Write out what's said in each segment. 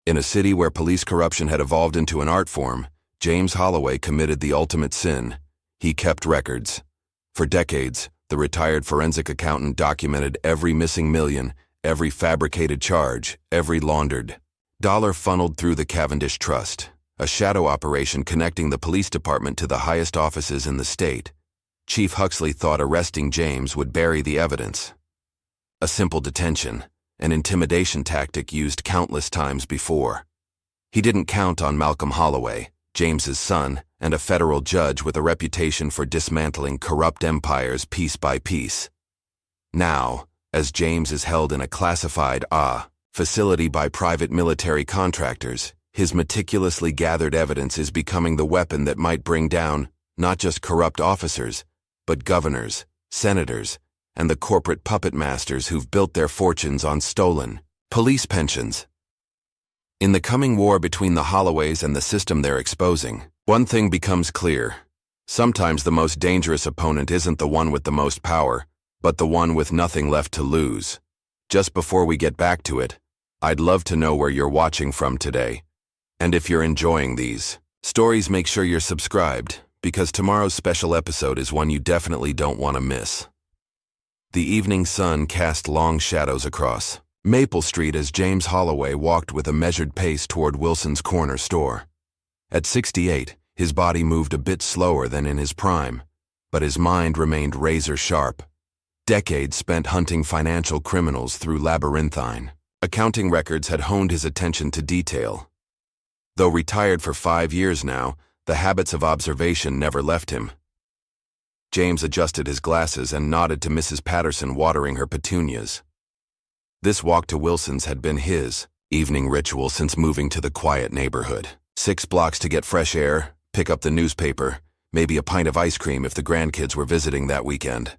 In a city where police corruption had evolved into an art form, James Holloway committed the ultimate sin. He kept records. For decades, the retired forensic accountant documented every missing million, every fabricated charge, every laundered dollar funneled through the Cavendish Trust, a shadow operation connecting the police department to the highest offices in the state. Chief Huxley thought arresting James would bury the evidence. A simple detention, an intimidation tactic used countless times before. He didn't count on Malcolm Holloway, James's son, and a federal judge with a reputation for dismantling corrupt empires piece by piece. Now, as James is held in a classified facility by private military contractors, his meticulously gathered evidence is becoming the weapon that might bring down not just corrupt officers, but governors, senators, and the corporate puppet masters who've built their fortunes on stolen police pensions. In the coming war between the Holloways and the system they're exposing, one thing becomes clear. Sometimes the most dangerous opponent isn't the one with the most power, but the one with nothing left to lose. Just before we get back to it, I'd love to know where you're watching from today. And if you're enjoying these stories, make sure you're subscribed, because tomorrow's special episode is one you definitely don't want to miss. The evening sun cast long shadows across Maple Street as James Holloway walked with a measured pace toward Wilson's corner store. At 68, his body moved a bit slower than in his prime, but his mind remained razor-sharp. Decades spent hunting financial criminals through labyrinthine accounting records had honed his attention to detail. Though retired for 5 years now, the habits of observation never left him. James adjusted his glasses and nodded to Mrs. Patterson watering her petunias. This walk to Wilson's had been his evening ritual since moving to the quiet neighborhood. 6 blocks to get fresh air, pick up the newspaper, maybe a pint of ice cream if the grandkids were visiting that weekend.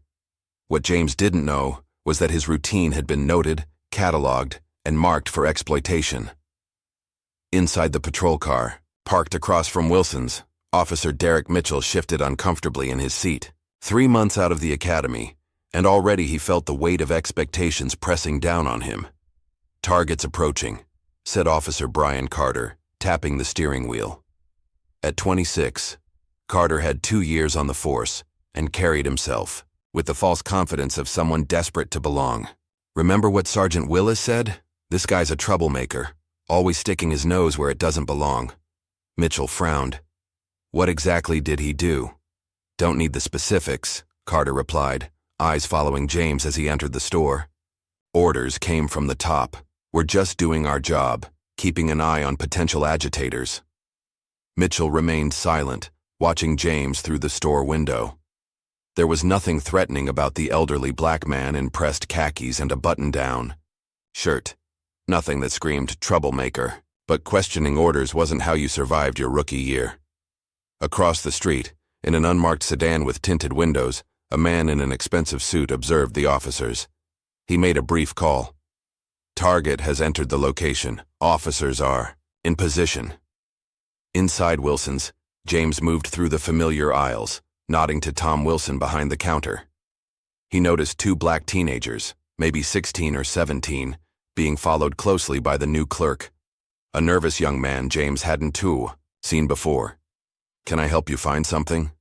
What James didn't know was that his routine had been noted, cataloged, and marked for exploitation. Inside the patrol car, parked across from Wilson's, Officer Derek Mitchell shifted uncomfortably in his seat. 3 months out of the academy, and already he felt the weight of expectations pressing down on him. "Target's approaching," said Officer Brian Carter, tapping the steering wheel. At 26, Carter had 2 years on the force and carried himself with the false confidence of someone desperate to belong. "Remember what Sergeant Willis said? This guy's a troublemaker, always sticking his nose where it doesn't belong." Mitchell frowned. "What exactly did he do?" "Don't need the specifics," Carter replied, eyes following James as he entered the store. "Orders came from the top. We're just doing our job, keeping an eye on potential agitators." Mitchell remained silent, watching James through the store window. There was nothing threatening about the elderly black man in pressed khakis and a button-down shirt. Nothing that screamed troublemaker, but questioning orders wasn't how you survived your rookie year. Across the street, in an unmarked sedan with tinted windows, a man in an expensive suit observed the officers. He made a brief call. "Target has entered the location. Officers are in position." Inside Wilson's, James moved through the familiar aisles, nodding to Tom Wilson behind the counter. He noticed 2 black teenagers, maybe 16 or 17, being followed closely by the new clerk, a nervous young man James hadn't seen before. "Can I help you find something?"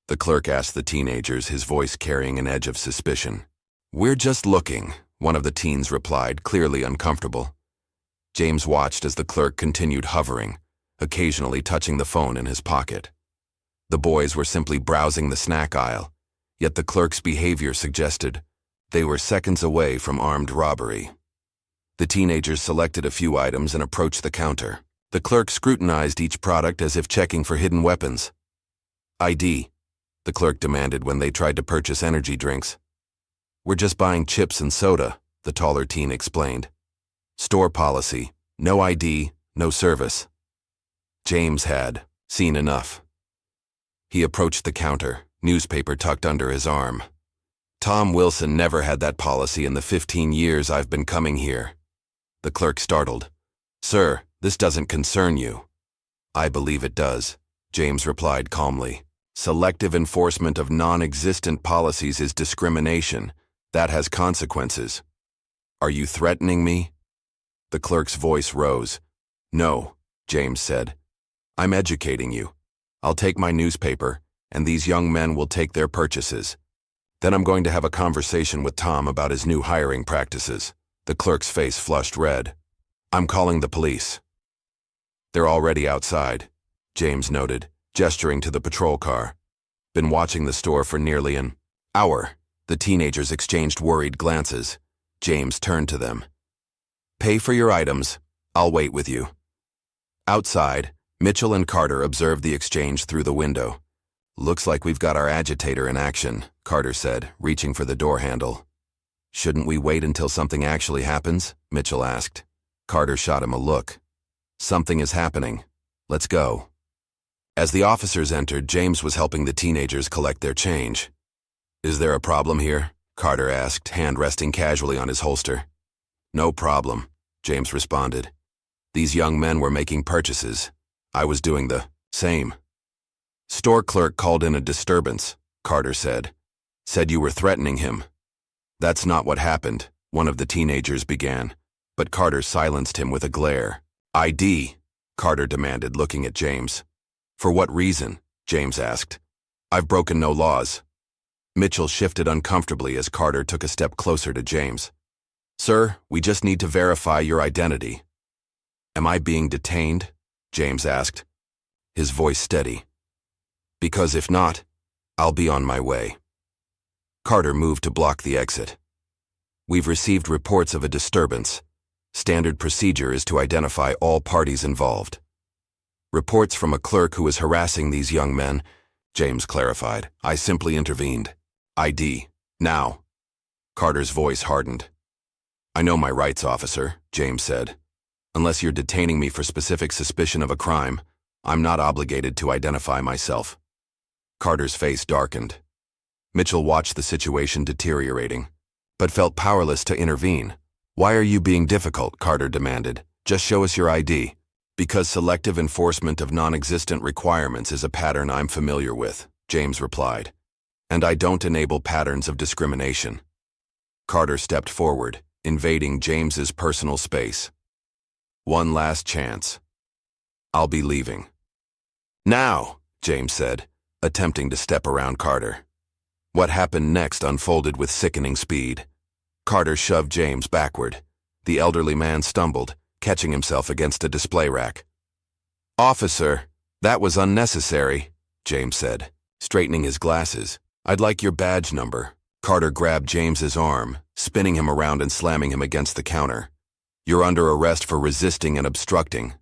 the clerk asked the teenagers, his voice carrying an edge of suspicion. "We're just looking," one of the teens replied, clearly uncomfortable. James watched as the clerk continued hovering, occasionally touching the phone in his pocket. The boys were simply browsing the snack aisle, yet the clerk's behavior suggested they were seconds away from armed robbery. The teenagers selected a few items and approached the counter. The clerk scrutinized each product as if checking for hidden weapons. "ID," the clerk demanded when they tried to purchase energy drinks. "We're just buying chips and soda," the taller teen explained. "Store policy, no ID, no service." James had seen enough. He approached the counter, newspaper tucked under his arm. "Tom Wilson never had that policy in the 15 years I've been coming here." The clerk startled. "Sir, this doesn't concern you." "I believe it does," James replied calmly. "Selective enforcement of non-existent policies is discrimination. That has consequences." "Are you threatening me?" The clerk's voice rose. No, James said. I'm educating you. I'll take my newspaper, and these young men will take their purchases. Then I'm going to have a conversation with Tom about his new hiring practices. The clerk's face flushed red. I'm calling the police. They're already outside, James noted, gesturing to the patrol car. Been watching the store for nearly an hour. The teenagers exchanged worried glances. James turned to them. Pay for your items. I'll wait with you. Outside, Mitchell and Carter observed the exchange through the window. Looks like we've got our agitator in action, Carter said, reaching for the door handle. Shouldn't we wait until something actually happens? Mitchell asked. Carter shot him a look. Something is happening. Let's go. As the officers entered, James was helping the teenagers collect their change. Is there a problem here? Carter asked, hand resting casually on his holster. No problem, James responded. These young men were making purchases. I was doing the same. Store clerk called in a disturbance, Carter said. Said you were threatening him. That's not what happened, one of the teenagers began, but Carter silenced him with a glare. ID, Carter demanded, looking at James. For what reason? James asked. I've broken no laws. Mitchell shifted uncomfortably as Carter took a step closer to James. Sir, we just need to verify your identity. Am I being detained? James asked, his voice steady. Because if not, I'll be on my way. Carter moved to block the exit. We've received reports of a disturbance. Standard procedure is to identify all parties involved. Reports from a clerk who is harassing these young men, James clarified. I simply intervened. ID. Now. Carter's voice hardened. I know my rights, officer, James said. Unless you're detaining me for specific suspicion of a crime, I'm not obligated to identify myself. Carter's face darkened. Mitchell watched the situation deteriorating, but felt powerless to intervene. Why are you being difficult? Carter demanded. Just show us your ID. Because selective enforcement of non-existent requirements is a pattern I'm familiar with, James replied. And I don't enable patterns of discrimination. Carter stepped forward, invading James's personal space. One last chance. I'll be leaving. Now, James said, attempting to step around Carter. What happened next unfolded with sickening speed. Carter shoved James backward. The elderly man stumbled, catching himself against a display rack. Officer, that was unnecessary, James said, straightening his glasses. I'd like your badge number. Carter grabbed James's arm, spinning him around and slamming him against the counter. You're under arrest for resisting and obstructing.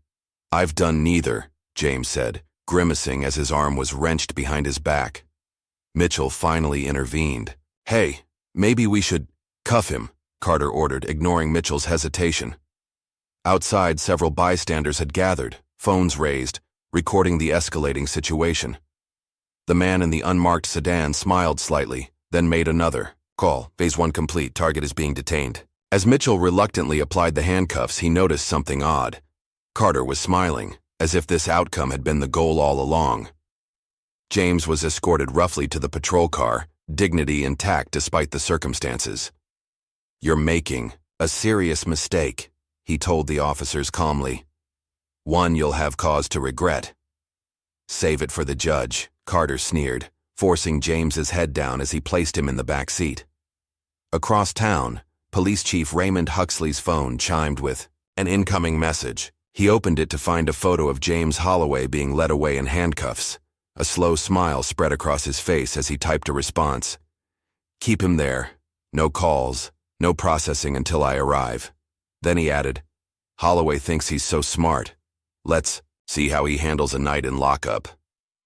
I've done neither, James said, grimacing as his arm was wrenched behind his back. Mitchell finally intervened. Hey, maybe we should cuff him, Carter ordered, ignoring Mitchell's hesitation. Outside, several bystanders had gathered, phones raised, recording the escalating situation. The man in the unmarked sedan smiled slightly, then made another call. Phase 1 complete. Target is being detained. As Mitchell reluctantly applied the handcuffs, he noticed something odd. Carter was smiling, as if this outcome had been the goal all along. James was escorted roughly to the patrol car, dignity intact despite the circumstances. You're making a serious mistake, he told the officers calmly. One you'll have cause to regret. Save it for the judge, Carter sneered, forcing James's head down as he placed him in the back seat. Across town, Police Chief Raymond Huxley's phone chimed with an incoming message. He opened it to find a photo of James Holloway being led away in handcuffs. A slow smile spread across his face as he typed a response. Keep him there. No calls, no processing until I arrive. Then he added, Holloway thinks he's so smart. Let's see how he handles a night in lockup.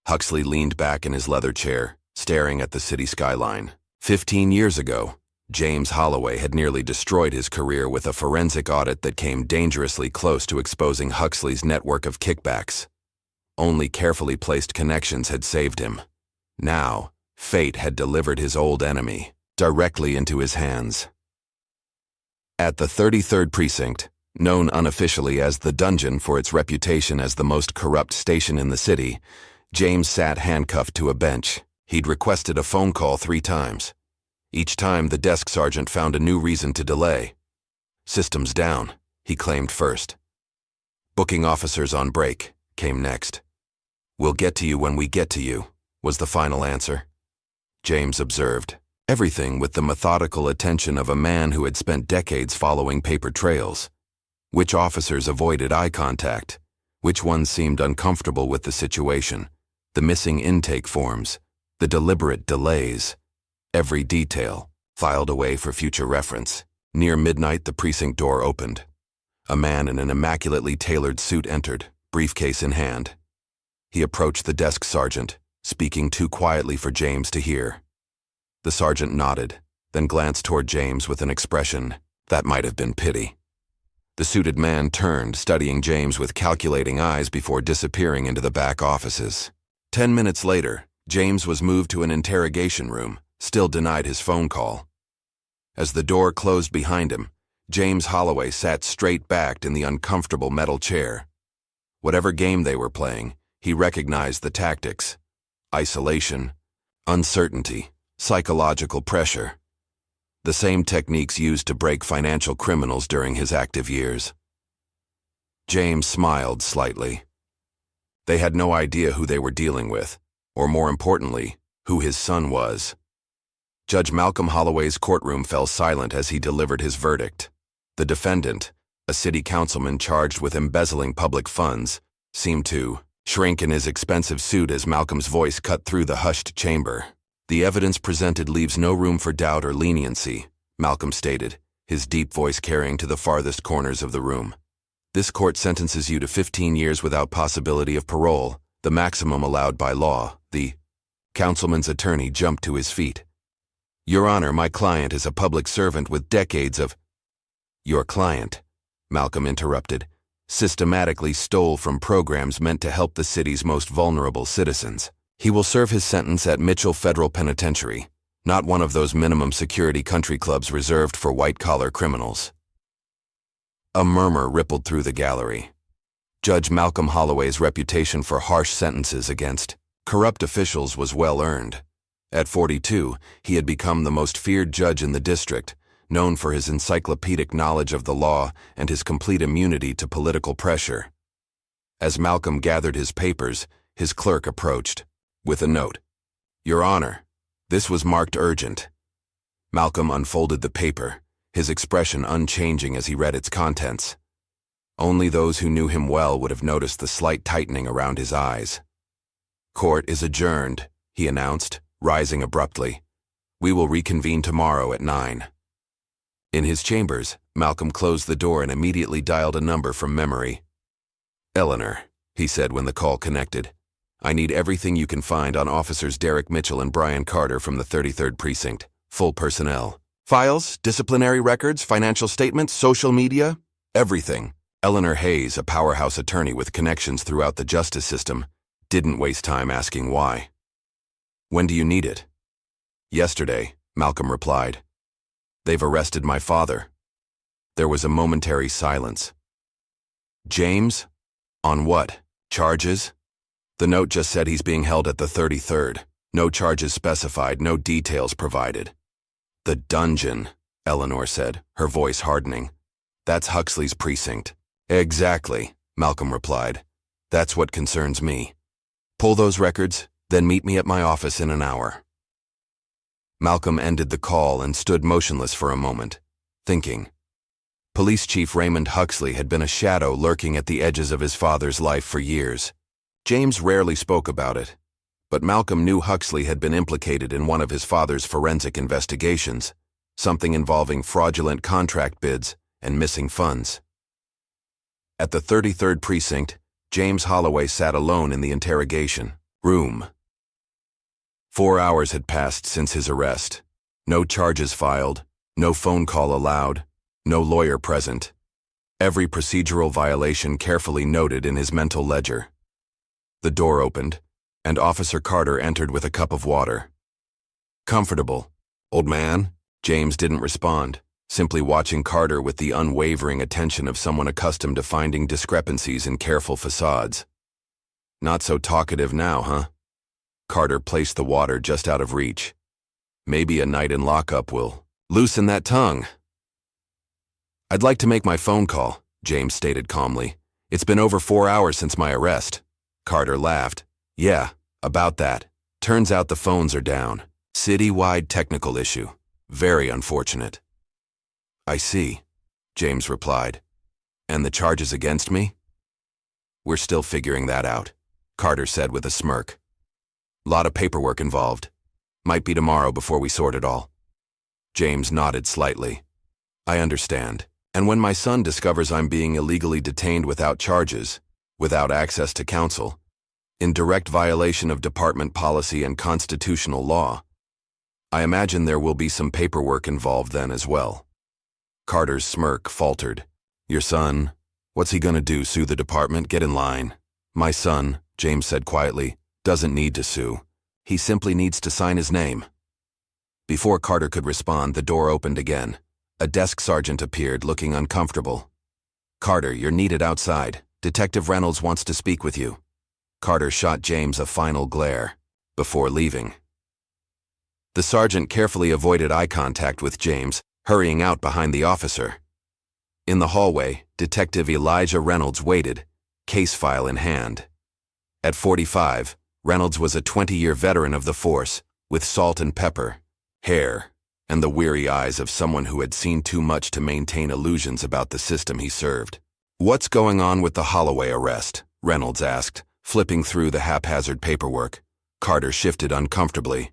Huxley leaned back in his leather chair, staring at the city skyline. 15 years ago, James Holloway had nearly destroyed his career with a forensic audit that came dangerously close to exposing Huxley's network of kickbacks. Only carefully placed connections had saved him. Now, fate had delivered his old enemy directly into his hands. At the 33rd Precinct, known unofficially as the Dungeon for its reputation as the most corrupt station in the city, James sat handcuffed to a bench. He'd requested a phone call 3 times. Each time, the desk sergeant found a new reason to delay. Systems down, he claimed first. Booking officers on break came next. We'll get to you when we get to you, was the final answer. James observed everything with the methodical attention of a man who had spent decades following paper trails. Which officers avoided eye contact? Which ones seemed uncomfortable with the situation? The missing intake forms, the deliberate delays. Every detail, filed away for future reference. Near midnight, the precinct door opened. A man in an immaculately tailored suit entered, briefcase in hand. He approached the desk sergeant, speaking too quietly for James to hear. The sergeant nodded, then glanced toward James with an expression that might have been pity. The suited man turned, studying James with calculating eyes before disappearing into the back offices. 10 minutes later, James was moved to an interrogation room, still denied his phone call. As the door closed behind him, James Holloway sat straight-backed in the uncomfortable metal chair. Whatever game they were playing, he recognized the tactics: isolation, uncertainty, psychological pressure. The same techniques used to break financial criminals during his active years. James smiled slightly. They had no idea who they were dealing with, or more importantly, who his son was. Judge Malcolm Holloway's courtroom fell silent as he delivered his verdict. The defendant, a city councilman charged with embezzling public funds, seemed to shrink in his expensive suit as Malcolm's voice cut through the hushed chamber. The evidence presented leaves no room for doubt or leniency, Malcolm stated, his deep voice carrying to the farthest corners of the room. This court sentences you to 15 years without possibility of parole, the maximum allowed by law. The councilman's attorney jumped to his feet. Your Honor, my client is a public servant with decades of— Your client, Malcolm interrupted, systematically stole from programs meant to help the city's most vulnerable citizens. He will serve his sentence at Mitchell Federal Penitentiary, not one of those minimum security country clubs reserved for white-collar criminals. A murmur rippled through the gallery. Judge Malcolm Holloway's reputation for harsh sentences against corrupt officials was well earned. At 42, he had become the most feared judge in the district, known for his encyclopedic knowledge of the law and his complete immunity to political pressure. As Malcolm gathered his papers, his clerk approached, with a note. Your Honor, this was marked urgent. Malcolm unfolded the paper, his expression unchanging as he read its contents. Only those who knew him well would have noticed the slight tightening around his eyes. Court is adjourned, he announced, rising abruptly. We will reconvene tomorrow at 9. In his chambers, Malcolm closed the door and immediately dialed a number from memory. Eleanor, he said when the call connected. I need everything you can find on Officers Derek Mitchell and Brian Carter from the 33rd Precinct. Full personnel. Files, disciplinary records, financial statements, social media, everything. Eleanor Hayes, a powerhouse attorney with connections throughout the justice system, didn't waste time asking why. When do you need it? Yesterday, Malcolm replied. They've arrested my father. There was a momentary silence. James? On what? Charges? The note just said he's being held at the 33rd. No charges specified, no details provided. The dungeon, Eleanor said, her voice hardening. That's Huxley's precinct. Exactly, Malcolm replied. That's what concerns me. Pull those records, then meet me at my office in an hour. Malcolm ended the call and stood motionless for a moment, thinking. Police Chief Raymond Huxley had been a shadow lurking at the edges of his father's life for years. James rarely spoke about it, but Malcolm knew Huxley had been implicated in one of his father's forensic investigations, something involving fraudulent contract bids and missing funds. At the 33rd Precinct, James Holloway sat alone in the interrogation room. 4 hours had passed since his arrest. No charges filed, no phone call allowed, no lawyer present. Every procedural violation carefully noted in his mental ledger. The door opened, and Officer Carter entered with a cup of water. Comfortable, old man? James didn't respond, simply watching Carter with the unwavering attention of someone accustomed to finding discrepancies in careful facades. Not so talkative now, huh? Carter placed the water just out of reach. Maybe a night in lockup will loosen that tongue. I'd like to make my phone call, James stated calmly. It's been over 4 hours since my arrest. Carter laughed. Yeah, about that. Turns out the phones are down. Citywide technical issue. Very unfortunate. I see, James replied. And the charges against me? We're still figuring that out, Carter said with a smirk. Lot of paperwork involved. Might be tomorrow before we sort it all. James nodded slightly. I understand. And when my son discovers I'm being illegally detained without charges, without access to counsel, in direct violation of department policy and constitutional law, I imagine there will be some paperwork involved then as well. Carter's smirk faltered. Your son, what's he gonna do, sue the department? Get in line. My son, James said quietly, doesn't need to sue. He simply needs to sign his name. Before Carter could respond, the door opened again. A desk sergeant appeared, looking uncomfortable. Carter, you're needed outside. Detective Reynolds wants to speak with you. Carter shot James a final glare before leaving. The sergeant carefully avoided eye contact with James, hurrying out behind the officer. In the hallway, Detective Elijah Reynolds waited, case file in hand. At 45, Reynolds was a 20-year veteran of the force, with salt and pepper, hair, and the weary eyes of someone who had seen too much to maintain illusions about the system he served. What's going on with the Holloway arrest? Reynolds asked, flipping through the haphazard paperwork. Carter shifted uncomfortably.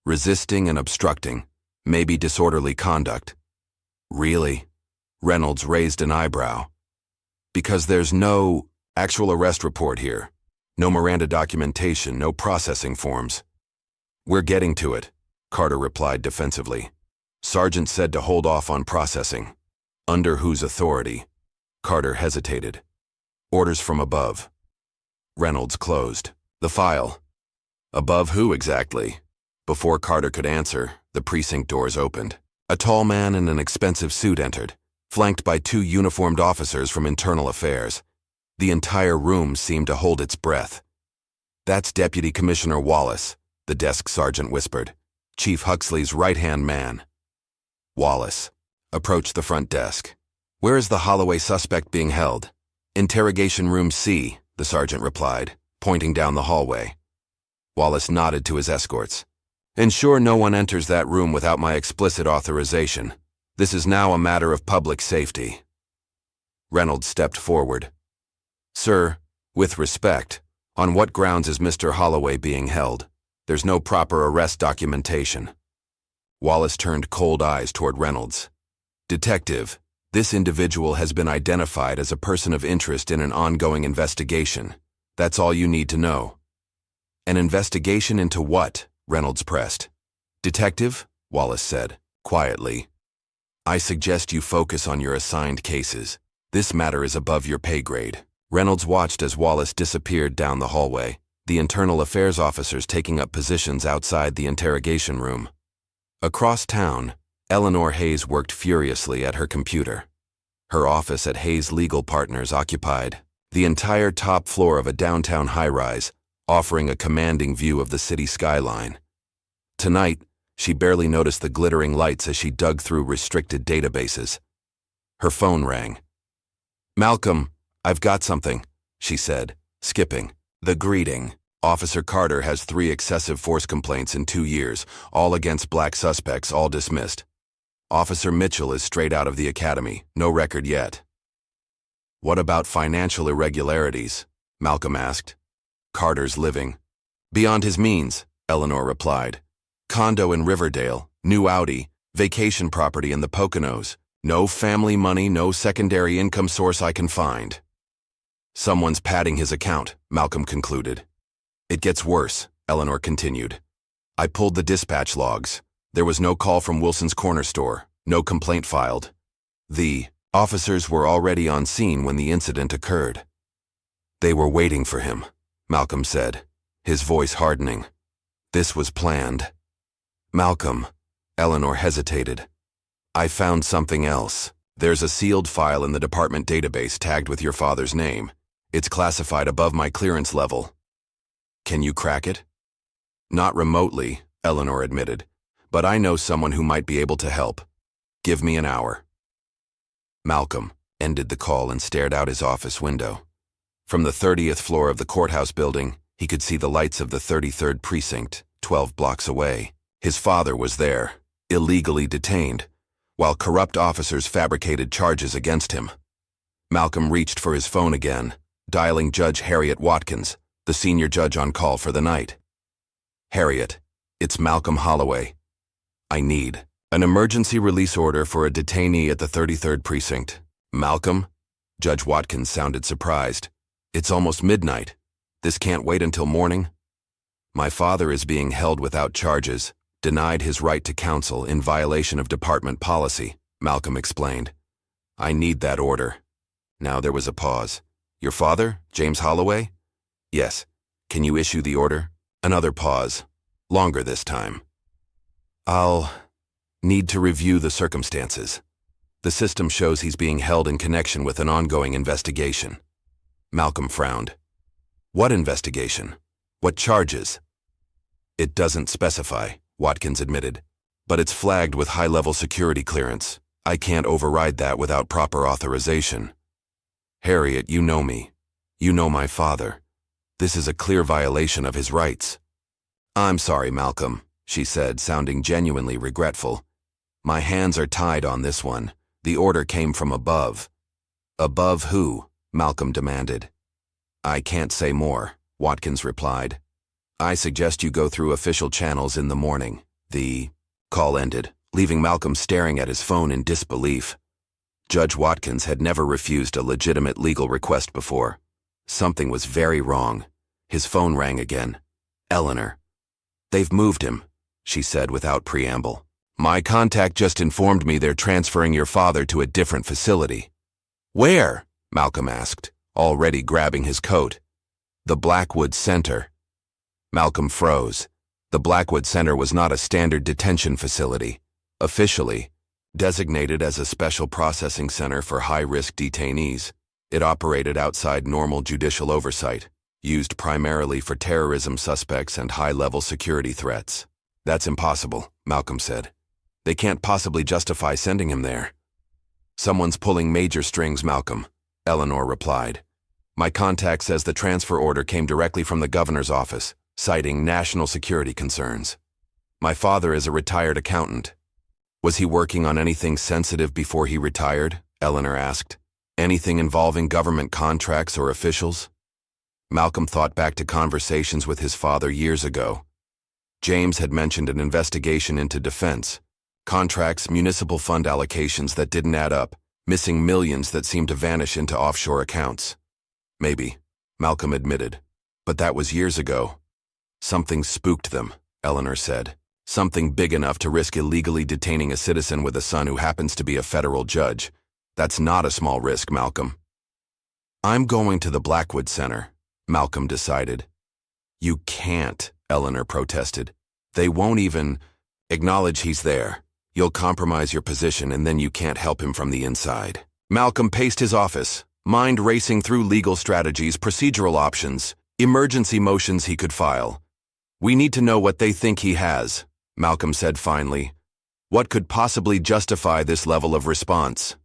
Resisting and obstructing, maybe disorderly conduct. Really? Reynolds raised an eyebrow. Because there's no actual arrest report here. No Miranda documentation, no processing forms. We're getting to it, Carter replied defensively. Sergeant said to hold off on processing. Under whose authority? Carter hesitated. Orders from above. Reynolds closed the file. Above who exactly? Before Carter could answer, the precinct doors opened. A tall man in an expensive suit entered, flanked by 2 uniformed officers from Internal Affairs. The entire room seemed to hold its breath. That's Deputy Commissioner Wallace, the desk sergeant whispered. Chief Huxley's right-hand man. Wallace approached the front desk. Where is the Holloway suspect being held? Interrogation room C, the sergeant replied, pointing down the hallway. Wallace nodded to his escorts. Ensure no one enters that room without my explicit authorization. This is now a matter of public safety. Reynolds stepped forward. Sir, with respect, on what grounds is Mr. Holloway being held? There's no proper arrest documentation. Wallace turned cold eyes toward Reynolds. Detective, this individual has been identified as a person of interest in an ongoing investigation. That's all you need to know. An investigation into what? Reynolds pressed. Detective, Wallace said, quietly. I suggest you focus on your assigned cases. This matter is above your pay grade. Reynolds watched as Wallace disappeared down the hallway, the Internal Affairs officers taking up positions outside the interrogation room. Across town, Eleanor Hayes worked furiously at her computer. Her office at Hayes Legal Partners occupied the entire top floor of a downtown high-rise, offering a commanding view of the city skyline. Tonight, she barely noticed the glittering lights as she dug through restricted databases. Her phone rang. Malcolm, I've got something, she said, skipping the greeting. Officer Carter has 3 excessive force complaints in 2 years, all against black suspects, all dismissed. Officer Mitchell is straight out of the academy, no record yet. What about financial irregularities? Malcolm asked. Carter's living beyond his means, Eleanor replied. Condo in Riverdale, new Audi, vacation property in the Poconos. No family money, no secondary income source I can find. Someone's padding his account, Malcolm concluded. It gets worse, Eleanor continued. I pulled the dispatch logs. There was no call from Wilson's corner store, no complaint filed. The officers were already on scene when the incident occurred. They were waiting for him, Malcolm said, his voice hardening. This was planned. Malcolm, Eleanor hesitated. I found something else. There's a sealed file in the department database tagged with your father's name. It's classified above my clearance level. Can you crack it? Not remotely, Eleanor admitted, but I know someone who might be able to help. Give me an hour. Malcolm ended the call and stared out his office window. From the 30th floor of the courthouse building, he could see the lights of the 33rd precinct, 12 blocks away. His father was there, illegally detained, while corrupt officers fabricated charges against him. Malcolm reached for his phone again, dialing Judge Harriet Watkins, the senior judge on call for the night. "Harriet, it's Malcolm Holloway. I need an emergency release order for a detainee at the 33rd precinct." "Malcolm?" Judge Watkins sounded surprised. "It's almost midnight. This can't wait until morning?" "My father is being held without charges, denied his right to counsel in violation of department policy," Malcolm explained. "I need that order." Now there was a pause. "Your father, James Holloway?" "Yes. Can you issue the order?" Another pause. Longer this time. "I'll need to review the circumstances. The system shows he's being held in connection with an ongoing investigation." Malcolm frowned. "What investigation? What charges?" "It doesn't specify," Watkins admitted, "but it's flagged with high-level security clearance. I can't override that without proper authorization." "Harriet, you know me. You know my father. This is a clear violation of his rights." "I'm sorry, Malcolm," she said, sounding genuinely regretful. "My hands are tied on this one. The order came from above." "Above who?" Malcolm demanded. "I can't say more," Watkins replied. "I suggest you go through official channels in the morning." The call ended, leaving Malcolm staring at his phone in disbelief. Judge Watkins had never refused a legitimate legal request before. Something was very wrong. His phone rang again. Eleanor. "They've moved him," she said without preamble. "My contact just informed me they're transferring your father to a different facility." "Where?" Malcolm asked, already grabbing his coat. "The Blackwood Center." Malcolm froze. The Blackwood Center was not a standard detention facility. Officially, designated as a special processing center for high-risk detainees, it operated outside normal judicial oversight, used primarily for terrorism suspects and high-level security threats. "That's impossible," Malcolm said. "They can't possibly justify sending him there." "Someone's pulling major strings, Malcolm," Eleanor replied. "My contact says the transfer order came directly from the governor's office, citing national security concerns. My father is a retired accountant." "Was he working on anything sensitive before he retired?" Eleanor asked. "Anything involving government contracts or officials?" Malcolm thought back to conversations with his father years ago. James had mentioned an investigation into defense, contracts, municipal fund allocations that didn't add up, missing millions that seemed to vanish into offshore accounts. "Maybe," Malcolm admitted, "but that was years ago." "Something spooked them," Eleanor said. "Something big enough to risk illegally detaining a citizen with a son who happens to be a federal judge. That's not a small risk, Malcolm." "I'm going to the Blackwood Center," Malcolm decided. "You can't," Eleanor protested. "They won't even acknowledge he's there. You'll compromise your position and then you can't help him from the inside." Malcolm paced his office, mind racing through legal strategies, procedural options, emergency motions he could file. "We need to know what they think he has," Malcolm said finally. "What could possibly justify this level of response?"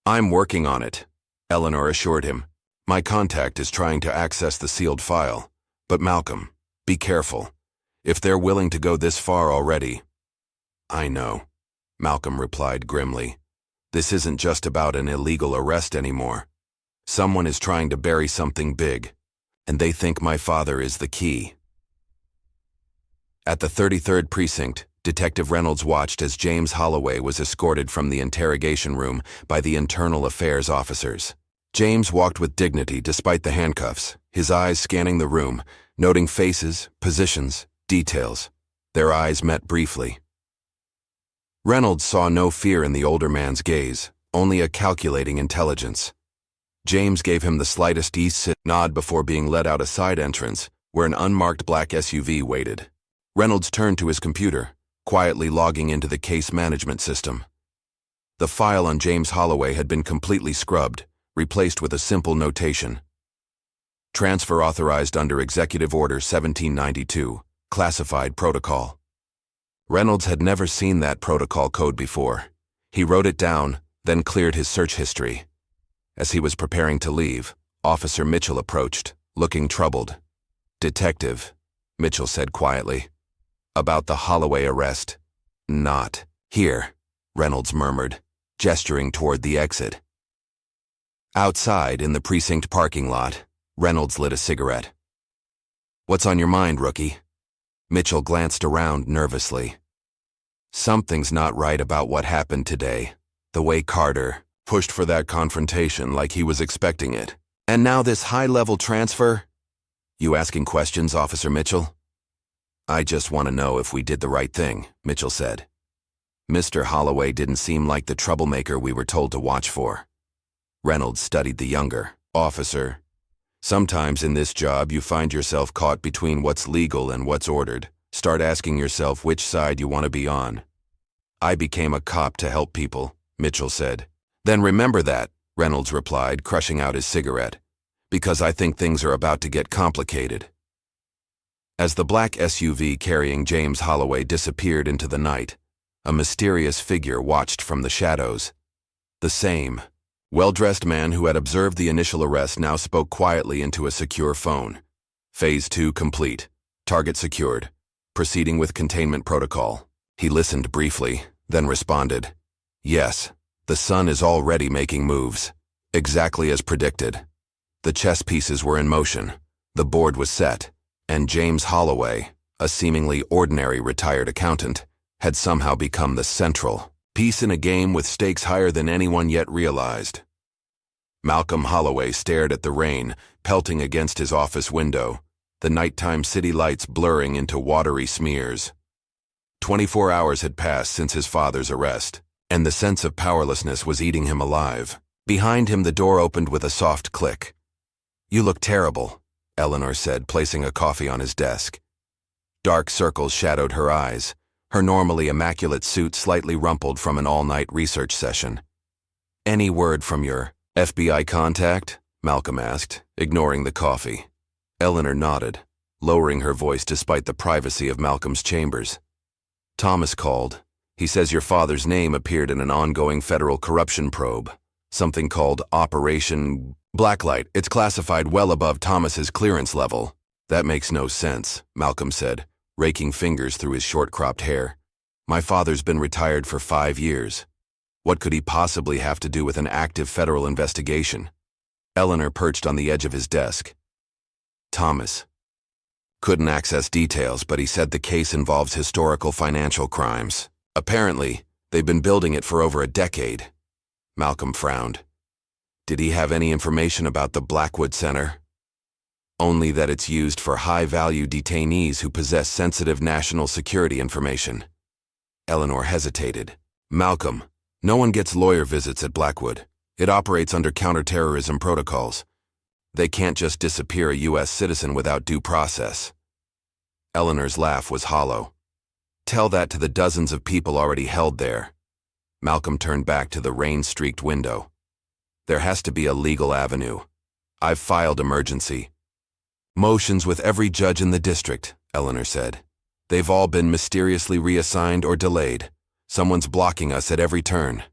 "I'm working on it," Eleanor assured him. "My contact is trying to access the sealed file. But Malcolm, be careful. If they're willing to go this far already—" "I know," Malcolm replied grimly. "This isn't just about an illegal arrest anymore. Someone is trying to bury something big, and they think my father is the key." At the 33rd precinct, Detective Reynolds watched as James Holloway was escorted from the interrogation room by the internal affairs officers. James walked with dignity despite the handcuffs, his eyes scanning the room, noting faces, positions, details. Their eyes met briefly. Reynolds saw no fear in the older man's gaze, only a calculating intelligence. James gave him the slightest east nod before being led out a side entrance, where an unmarked black SUV waited. Reynolds turned to his computer, quietly logging into the case management system. The file on James Holloway had been completely scrubbed, replaced with a simple notation. "Transfer authorized under Executive Order 1792, Classified Protocol." Reynolds had never seen that protocol code before. He wrote it down, then cleared his search history. As he was preparing to leave, Officer Mitchell approached, looking troubled. "Detective," Mitchell said quietly. "About the Holloway arrest." "Not here," Reynolds murmured, gesturing toward the exit. Outside, in the precinct parking lot, Reynolds lit a cigarette. "What's on your mind, rookie?" Mitchell glanced around nervously. "Something's not right about what happened today. The way Carter pushed for that confrontation like he was expecting it. And now this high-level transfer? You asking questions, Officer Mitchell?" "I just want to know if we did the right thing," Mitchell said. "Mr. Holloway didn't seem like the troublemaker we were told to watch for." Reynolds studied the younger officer. "Sometimes in this job you find yourself caught between what's legal and what's ordered. Start asking yourself which side you want to be on." "I became a cop to help people," Mitchell said. "Then remember that," Reynolds replied, crushing out his cigarette, "because I think things are about to get complicated." As the black SUV carrying James Holloway disappeared into the night, a mysterious figure watched from the shadows. The same well-dressed man who had observed the initial arrest now spoke quietly into a secure phone. "Phase 2 complete. Target secured. Proceeding with containment protocol." He listened briefly, then responded, "Yes, the sun is already making moves. Exactly as predicted. The chess pieces were in motion, the board was set, and James Holloway, a seemingly ordinary retired accountant, had somehow become the central piece in a game with stakes higher than anyone yet realized." Malcolm Holloway stared at the rain pelting against his office window, the nighttime city lights blurring into watery smears. 24 hours had passed since his father's arrest, and the sense of powerlessness was eating him alive. Behind him, the door opened with a soft click. "You look terrible," Eleanor said, placing a coffee on his desk. Dark circles shadowed her eyes, her normally immaculate suit slightly rumpled from an all-night research session. "Any word from your FBI contact?" Malcolm asked, ignoring the coffee. Eleanor nodded, lowering her voice despite the privacy of Malcolm's chambers. "Thomas called. He says your father's name appeared in an ongoing federal corruption probe, something called Operation Blacklight. It's classified well above Thomas's clearance level." "That makes no sense," Malcolm said, raking fingers through his short-cropped hair. "My father's been retired for 5 years. What could he possibly have to do with an active federal investigation?" Eleanor perched on the edge of his desk. "Thomas couldn't access details, but he said the case involves historical financial crimes. Apparently, they've been building it for over a decade." Malcolm frowned. "Did he have any information about the Blackwood Center?" "Only that it's used for high-value detainees who possess sensitive national security information." Eleanor hesitated. "Malcolm, no one gets lawyer visits at Blackwood. It operates under counterterrorism protocols. They can't just disappear a U.S. citizen without due process." Eleanor's laugh was hollow. "Tell that to the dozens of people already held there." Malcolm turned back to the rain-streaked window. "There has to be a legal avenue. I've filed emergency motions with every judge in the district," Eleanor said. "They've all been mysteriously reassigned or delayed. Someone's blocking us at every turn."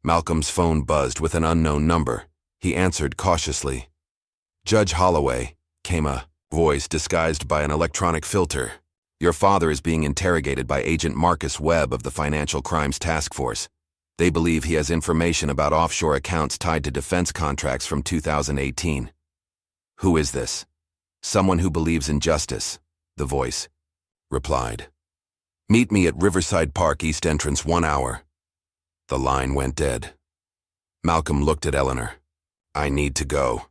Malcolm's phone buzzed with an unknown number. He answered cautiously. "Judge Holloway," came a voice disguised by an electronic filter. "Your father is being interrogated by Agent Marcus Webb of the Financial Crimes Task Force. They believe he has information about offshore accounts tied to defense contracts from 2018. "Who is this?" "Someone who believes in justice," the voice replied. "Meet me at Riverside Park East Entrance 1 hour." The line went dead. Malcolm looked at Eleanor. "I need to go."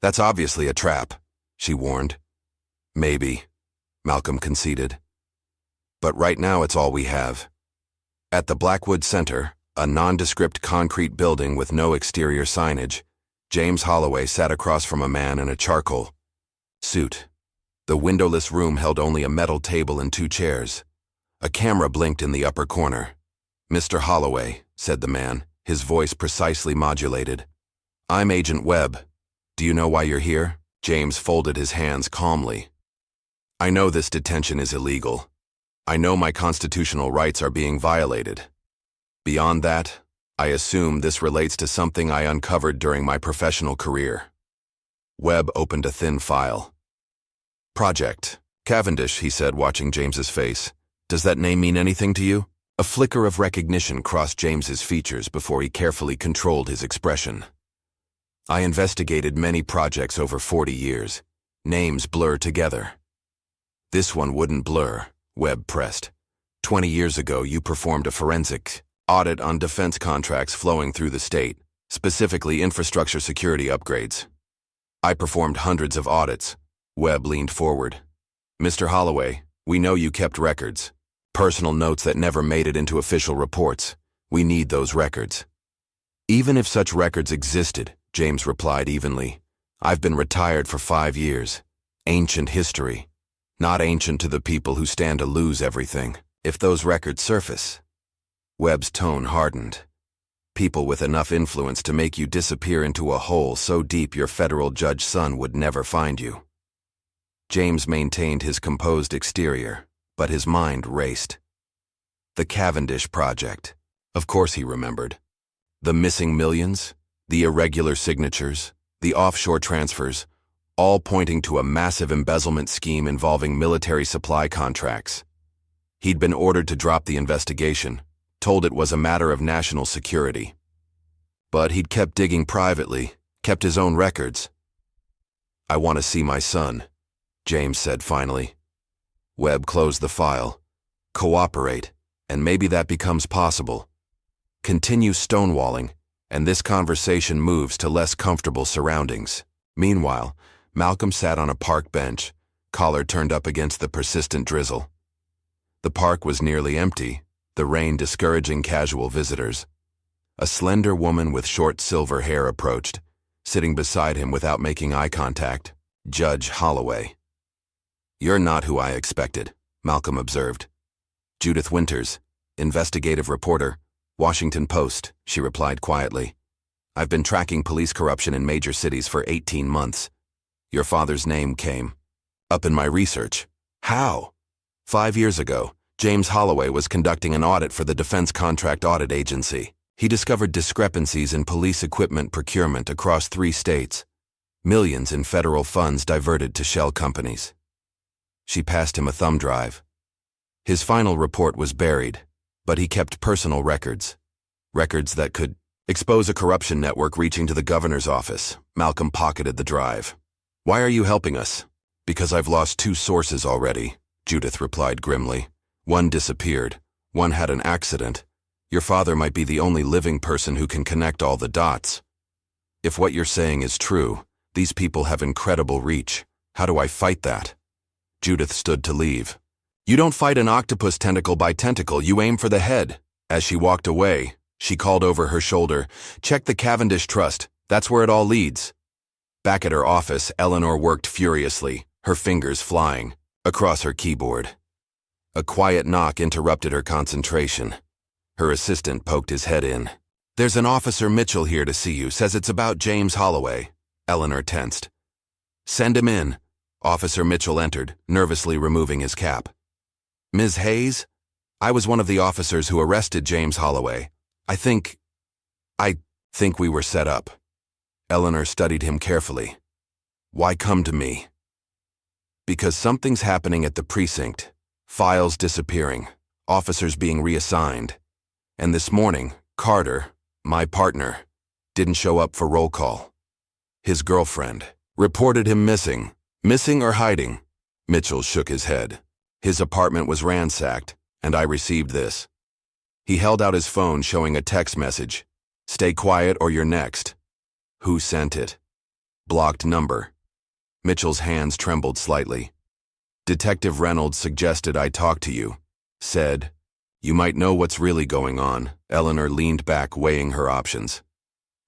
"That's obviously a trap," she warned. "Maybe," Malcolm conceded. "But right now it's all we have." At the Blackwood Center, a nondescript concrete building with no exterior signage, James Holloway sat across from a man in a charcoal suit. The windowless room held only a metal table and 2 chairs. A camera blinked in the upper corner. "Mr. Holloway," said the man, his voice precisely modulated. "I'm Agent Webb. Do you know why you're here?" James folded his hands calmly. "I know this detention is illegal. I know my constitutional rights are being violated. Beyond that, I assume this relates to something I uncovered during my professional career." Webb opened a thin file. Project Cavendish, he said, watching James's face. Does that name mean anything to you? A flicker of recognition crossed James's features before he carefully controlled his expression. I investigated many projects over 40 years. Names blur together. This one wouldn't blur, Webb pressed. 20 years ago, you performed a forensic audit on defense contracts flowing through the state, specifically infrastructure security upgrades. I performed hundreds of audits. Webb leaned forward. Mr. Holloway, we know you kept records. Personal notes that never made it into official reports. We need those records. Even if such records existed, James replied evenly, I've been retired for 5 years. Ancient history. Not ancient to the people who stand to lose everything. If those records surface. Webb's tone hardened. People with enough influence to make you disappear into a hole so deep your federal judge son would never find you. James maintained his composed exterior, but his mind raced. The Cavendish Project. Of course he remembered. The missing millions, the irregular signatures, the offshore transfers, all pointing to a massive embezzlement scheme involving military supply contracts. He'd been ordered to drop the investigation, told it was a matter of national security. But he'd kept digging privately, kept his own records. I want to see my son, James said finally. Webb closed the file. Cooperate, and maybe that becomes possible. Continue stonewalling, and this conversation moves to less comfortable surroundings. Meanwhile, Malcolm sat on a park bench, collar turned up against the persistent drizzle. The park was nearly empty, the rain discouraging casual visitors. A slender woman with short silver hair approached, sitting beside him without making eye contact. Judge Holloway. You're not who I expected, Malcolm observed. Judith Winters, investigative reporter, Washington Post, she replied quietly. I've been tracking police corruption in major cities for 18 months. Your father's name came up in my research. How? 5 years ago, James Holloway was conducting an audit for the Defense Contract Audit Agency. He discovered discrepancies in police equipment procurement across 3 states. Millions in federal funds diverted to shell companies. She passed him a thumb drive. His final report was buried, but he kept personal records. Records that could expose a corruption network reaching to the governor's office. Malcolm pocketed the drive. Why are you helping us? Because I've lost 2 sources already, Judith replied grimly. One disappeared. One had an accident. Your father might be the only living person who can connect all the dots. If what you're saying is true, these people have incredible reach. How do I fight that? Judith stood to leave. You don't fight an octopus tentacle by tentacle, you aim for the head. As she walked away, she called over her shoulder, check the Cavendish Trust, that's where it all leads. Back at her office, Eleanor worked furiously, her fingers flying, across her keyboard. A quiet knock interrupted her concentration. Her assistant poked his head in. There's an Officer Mitchell here to see you, says it's about James Holloway. Eleanor tensed. Send him in. Officer Mitchell entered, nervously removing his cap. Ms. Hayes? I was one of the officers who arrested James Holloway. I think we were set up. Eleanor studied him carefully. Why come to me? Because something's happening at the precinct. Files disappearing, officers being reassigned. And this morning, Carter, my partner, didn't show up for roll call. His girlfriend reported him missing. Missing or hiding? Mitchell shook his head. His apartment was ransacked, and I received this. He held out his phone showing a text message. Stay quiet or you're next. Who sent it? Blocked number. Mitchell's hands trembled slightly. Detective Reynolds suggested I talk to you. Said, you might know what's really going on. Eleanor leaned back, weighing her options.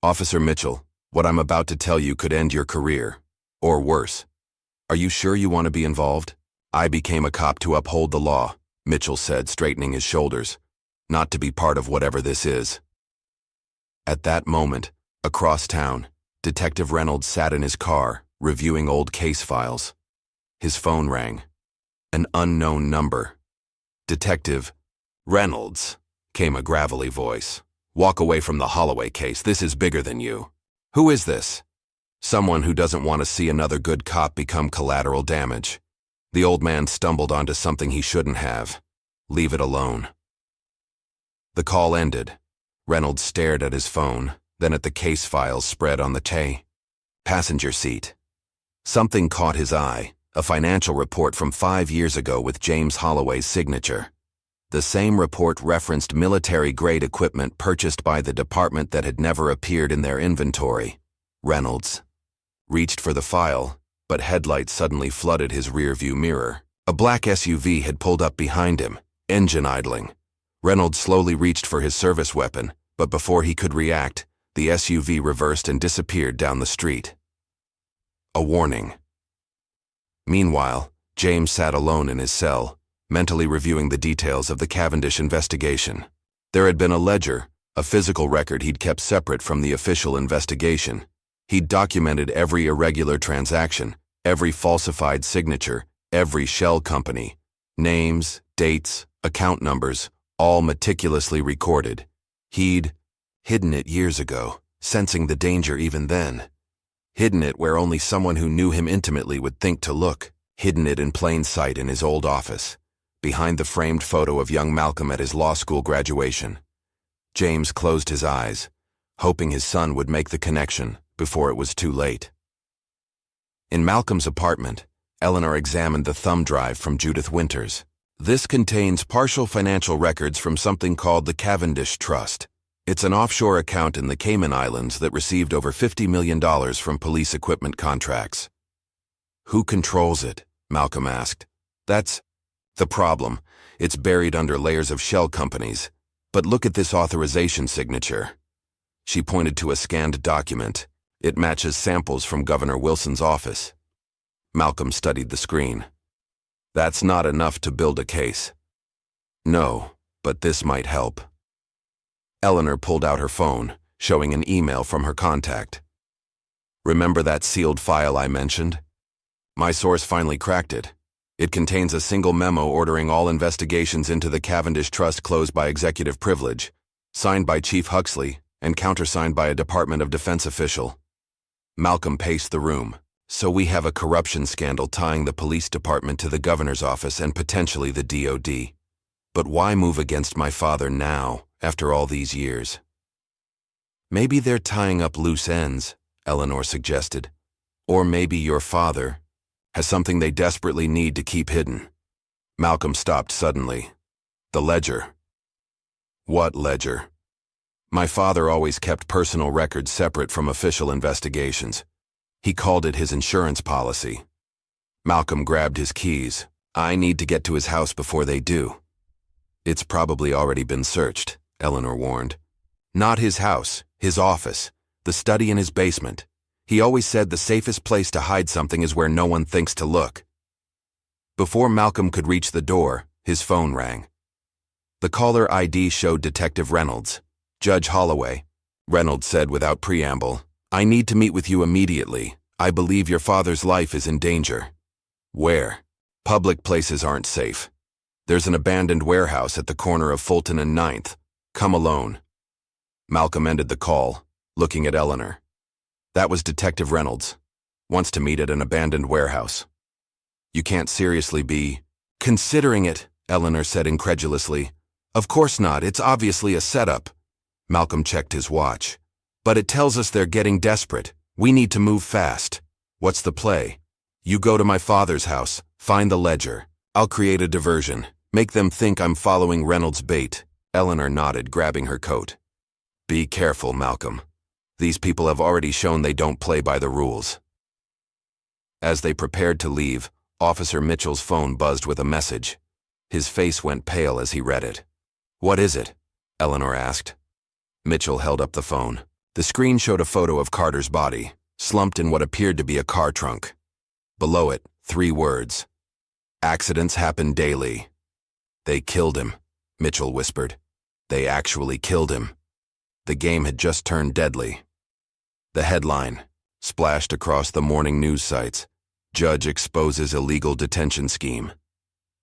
Officer Mitchell, what I'm about to tell you could end your career. Or worse. Are you sure you want to be involved? I became a cop to uphold the law, Mitchell said, straightening his shoulders. Not to be part of whatever this is. At that moment, across town, Detective Reynolds sat in his car, reviewing old case files. His phone rang. An unknown number. Detective Reynolds, came a gravelly voice. Walk away from the Holloway case. This is bigger than you. Who is this? Someone who doesn't want to see another good cop become collateral damage. The old man stumbled onto something he shouldn't have. Leave it alone. The call ended. Reynolds stared at his phone, then at the case files spread on the passenger seat. Something caught his eye, a financial report from 5 years ago with James Holloway's signature. The same report referenced military-grade equipment purchased by the department that had never appeared in their inventory. Reynolds reached for the file, but headlights suddenly flooded his rearview mirror. A black SUV had pulled up behind him, engine idling. Reynolds slowly reached for his service weapon, but before he could react, the SUV reversed and disappeared down the street. A warning. Meanwhile, James sat alone in his cell, mentally reviewing the details of the Cavendish investigation. There had been a ledger, a physical record he'd kept separate from the official investigation. He'd documented every irregular transaction, every falsified signature, every shell company. Names, dates, account numbers, all meticulously recorded. He'd hidden it years ago, sensing the danger even then. Hidden it where only someone who knew him intimately would think to look. Hidden it in plain sight in his old office, behind the framed photo of young Malcolm at his law school graduation. James closed his eyes, hoping his son would make the connection before it was too late. In Malcolm's apartment, Eleanor examined the thumb drive from Judith Winters. This contains partial financial records from something called the Cavendish Trust. It's an offshore account in the Cayman Islands that received over $50 million from police equipment contracts. Who controls it? Malcolm asked. That's the problem. It's buried under layers of shell companies. But look at this authorization signature. She pointed to a scanned document. It matches samples from Governor Wilson's office. Malcolm studied the screen. That's not enough to build a case. No, but this might help. Eleanor pulled out her phone, showing an email from her contact. Remember that sealed file I mentioned? My source finally cracked it. It contains a single memo ordering all investigations into the Cavendish Trust closed by executive privilege, signed by Chief Huxley and countersigned by a Department of Defense official. Malcolm paced the room. So we have a corruption scandal tying the police department to the governor's office and potentially the DOD. But why move against my father now, after all these years? Maybe they're tying up loose ends, Eleanor suggested. Or maybe your father has something they desperately need to keep hidden. Malcolm stopped suddenly. The ledger. What ledger? My father always kept personal records separate from official investigations. He called it his insurance policy. Malcolm grabbed his keys. I need to get to his house before they do. It's probably already been searched, Eleanor warned. Not his house, his office, the study in his basement. He always said the safest place to hide something is where no one thinks to look. Before Malcolm could reach the door, his phone rang. The caller ID showed Detective Reynolds. Judge Holloway, Reynolds said without preamble. I need to meet with you immediately. I believe your father's life is in danger. Where? Public places aren't safe. There's an abandoned warehouse at the corner of Fulton and 9th. Come alone. Malcolm ended the call, looking at Eleanor. That was Detective Reynolds. Wants to meet at an abandoned warehouse. You can't seriously be considering it, Eleanor said incredulously. Of course not. It's obviously a setup. Malcolm checked his watch. But it tells us they're getting desperate. We need to move fast. What's the play? You go to my father's house, find the ledger. I'll create a diversion. Make them think I'm following Reynolds' bait. Eleanor nodded, grabbing her coat. Be careful, Malcolm. These people have already shown they don't play by the rules. As they prepared to leave, Officer Mitchell's phone buzzed with a message. His face went pale as he read it. What is it? Eleanor asked. Mitchell held up the phone. The screen showed a photo of Carter's body, slumped in what appeared to be a car trunk. Below it, 3 words. Accidents happen daily. They killed him, Mitchell whispered. They actually killed him. The game had just turned deadly. The headline, splashed across the morning news sites. Judge exposes illegal detention scheme.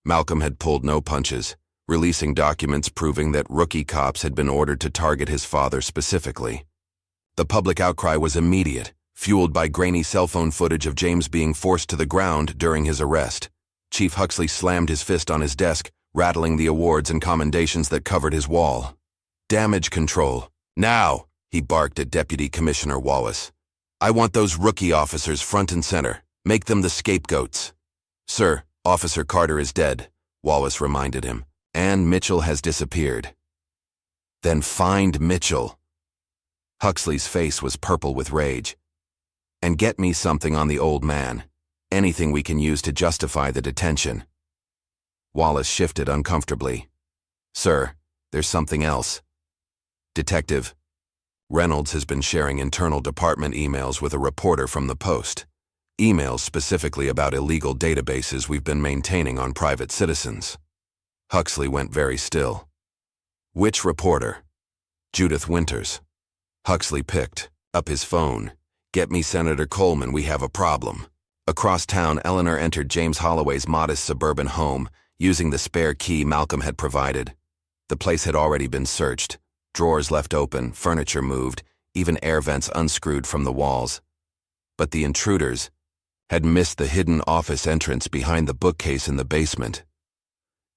Malcolm had pulled no punches, releasing documents proving that rookie cops had been ordered to target his father specifically. The public outcry was immediate. fueled by grainy cell phone footage of James being forced to the ground during his arrest. Chief Huxley slammed his fist on his desk, rattling the awards and commendations that covered his wall. Damage control. Now, he barked at Deputy Commissioner Wallace. I want those rookie officers front and center. Make them the scapegoats. Sir, Officer Carter is dead, Wallace reminded him, and Mitchell has disappeared. Then find Mitchell. Huxley's face was purple with rage. And get me something on the old man. Anything we can use to justify the detention. Wallace shifted uncomfortably. Sir, there's something else. Detective, Reynolds has been sharing internal department emails with a reporter from the Post. Emails specifically about illegal databases we've been maintaining on private citizens. Huxley went very still. Which reporter? Judith Winters. Huxley picked up his phone. Get me Senator Coleman, we have a problem. Across town, Eleanor entered James Holloway's modest suburban home, using the spare key Malcolm had provided. The place had already been searched. Drawers left open, furniture moved, even air vents unscrewed from the walls. But the intruders had missed the hidden office entrance behind the bookcase in the basement.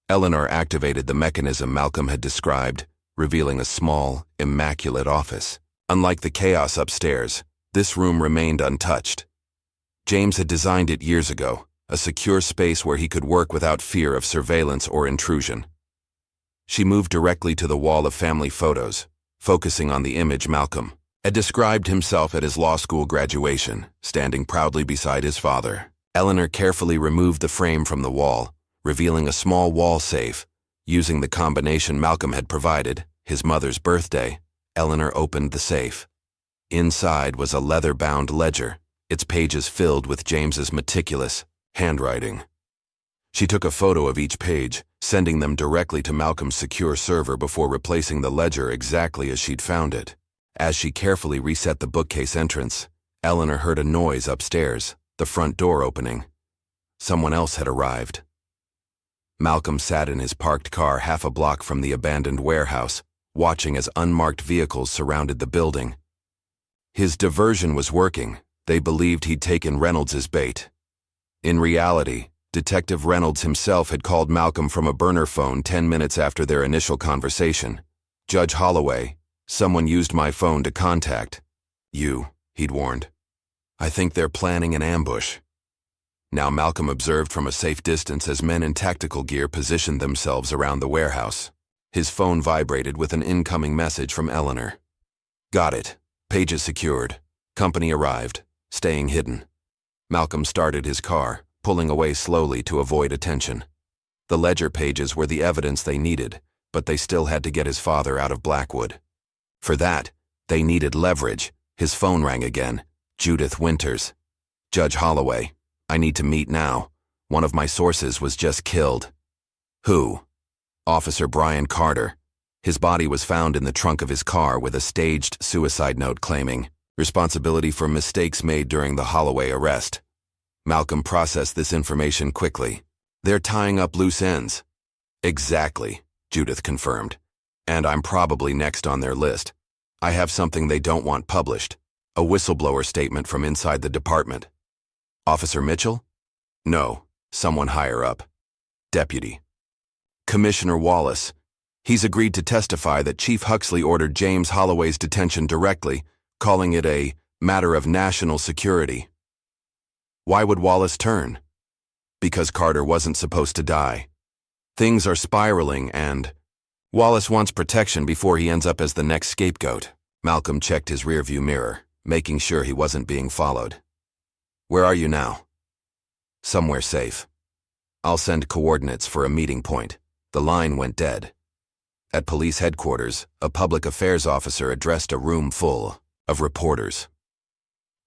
Eleanor activated the mechanism Malcolm had described, revealing a small, immaculate office. Unlike the chaos upstairs, this room remained untouched. James had designed it years ago, a secure space where he could work without fear of surveillance or intrusion. She moved directly to the wall of family photos, focusing on the image Malcolm had described himself at his law school graduation, standing proudly beside his father. Eleanor carefully removed the frame from the wall, revealing a small wall safe. Using the combination Malcolm had provided, his mother's birthday, Eleanor opened the safe. Inside was a leather-bound ledger, its pages filled with James's meticulous handwriting. She took a photo of each page, sending them directly to Malcolm's secure server before replacing the ledger exactly as she'd found it. As she carefully reset the bookcase entrance, Eleanor heard a noise upstairs, the front door opening. Someone else had arrived. Malcolm sat in his parked car half a block from the abandoned warehouse, watching as unmarked vehicles surrounded the building. His diversion was working. They believed he'd taken Reynolds' bait. In reality, Detective Reynolds himself had called Malcolm from a burner phone 10 minutes after their initial conversation. Judge Holloway, someone used my phone to contact you, he'd warned. I think they're planning an ambush. Now Malcolm observed from a safe distance as men in tactical gear positioned themselves around the warehouse. His phone vibrated with an incoming message from Eleanor. Got it. Pages secured. Company arrived. Staying hidden. Malcolm started his car, pulling away slowly to avoid attention. The ledger pages were the evidence they needed, but they still had to get his father out of Blackwood. For that, they needed leverage. His phone rang again. Judith Winters. Judge Holloway, I need to meet now. One of my sources was just killed. Who? Officer Brian Carter. His body was found in the trunk of his car with a staged suicide note claiming responsibility for mistakes made during the Holloway arrest. Malcolm processed this information quickly. They're tying up loose ends. Exactly, Judith confirmed. And I'm probably next on their list. I have something they don't want published. A whistleblower statement from inside the department. Officer Mitchell? No, someone higher up. Deputy. Commissioner Wallace. He's agreed to testify that Chief Huxley ordered James Holloway's detention directly, calling it a matter of national security. Why would Wallace turn? Because Carter wasn't supposed to die. Things are spiraling and Wallace wants protection before he ends up as the next scapegoat. Malcolm checked his rearview mirror, making sure he wasn't being followed. Where are you now? Somewhere safe. I'll send coordinates for a meeting point. The line went dead. At police headquarters, a public affairs officer addressed a room full of reporters.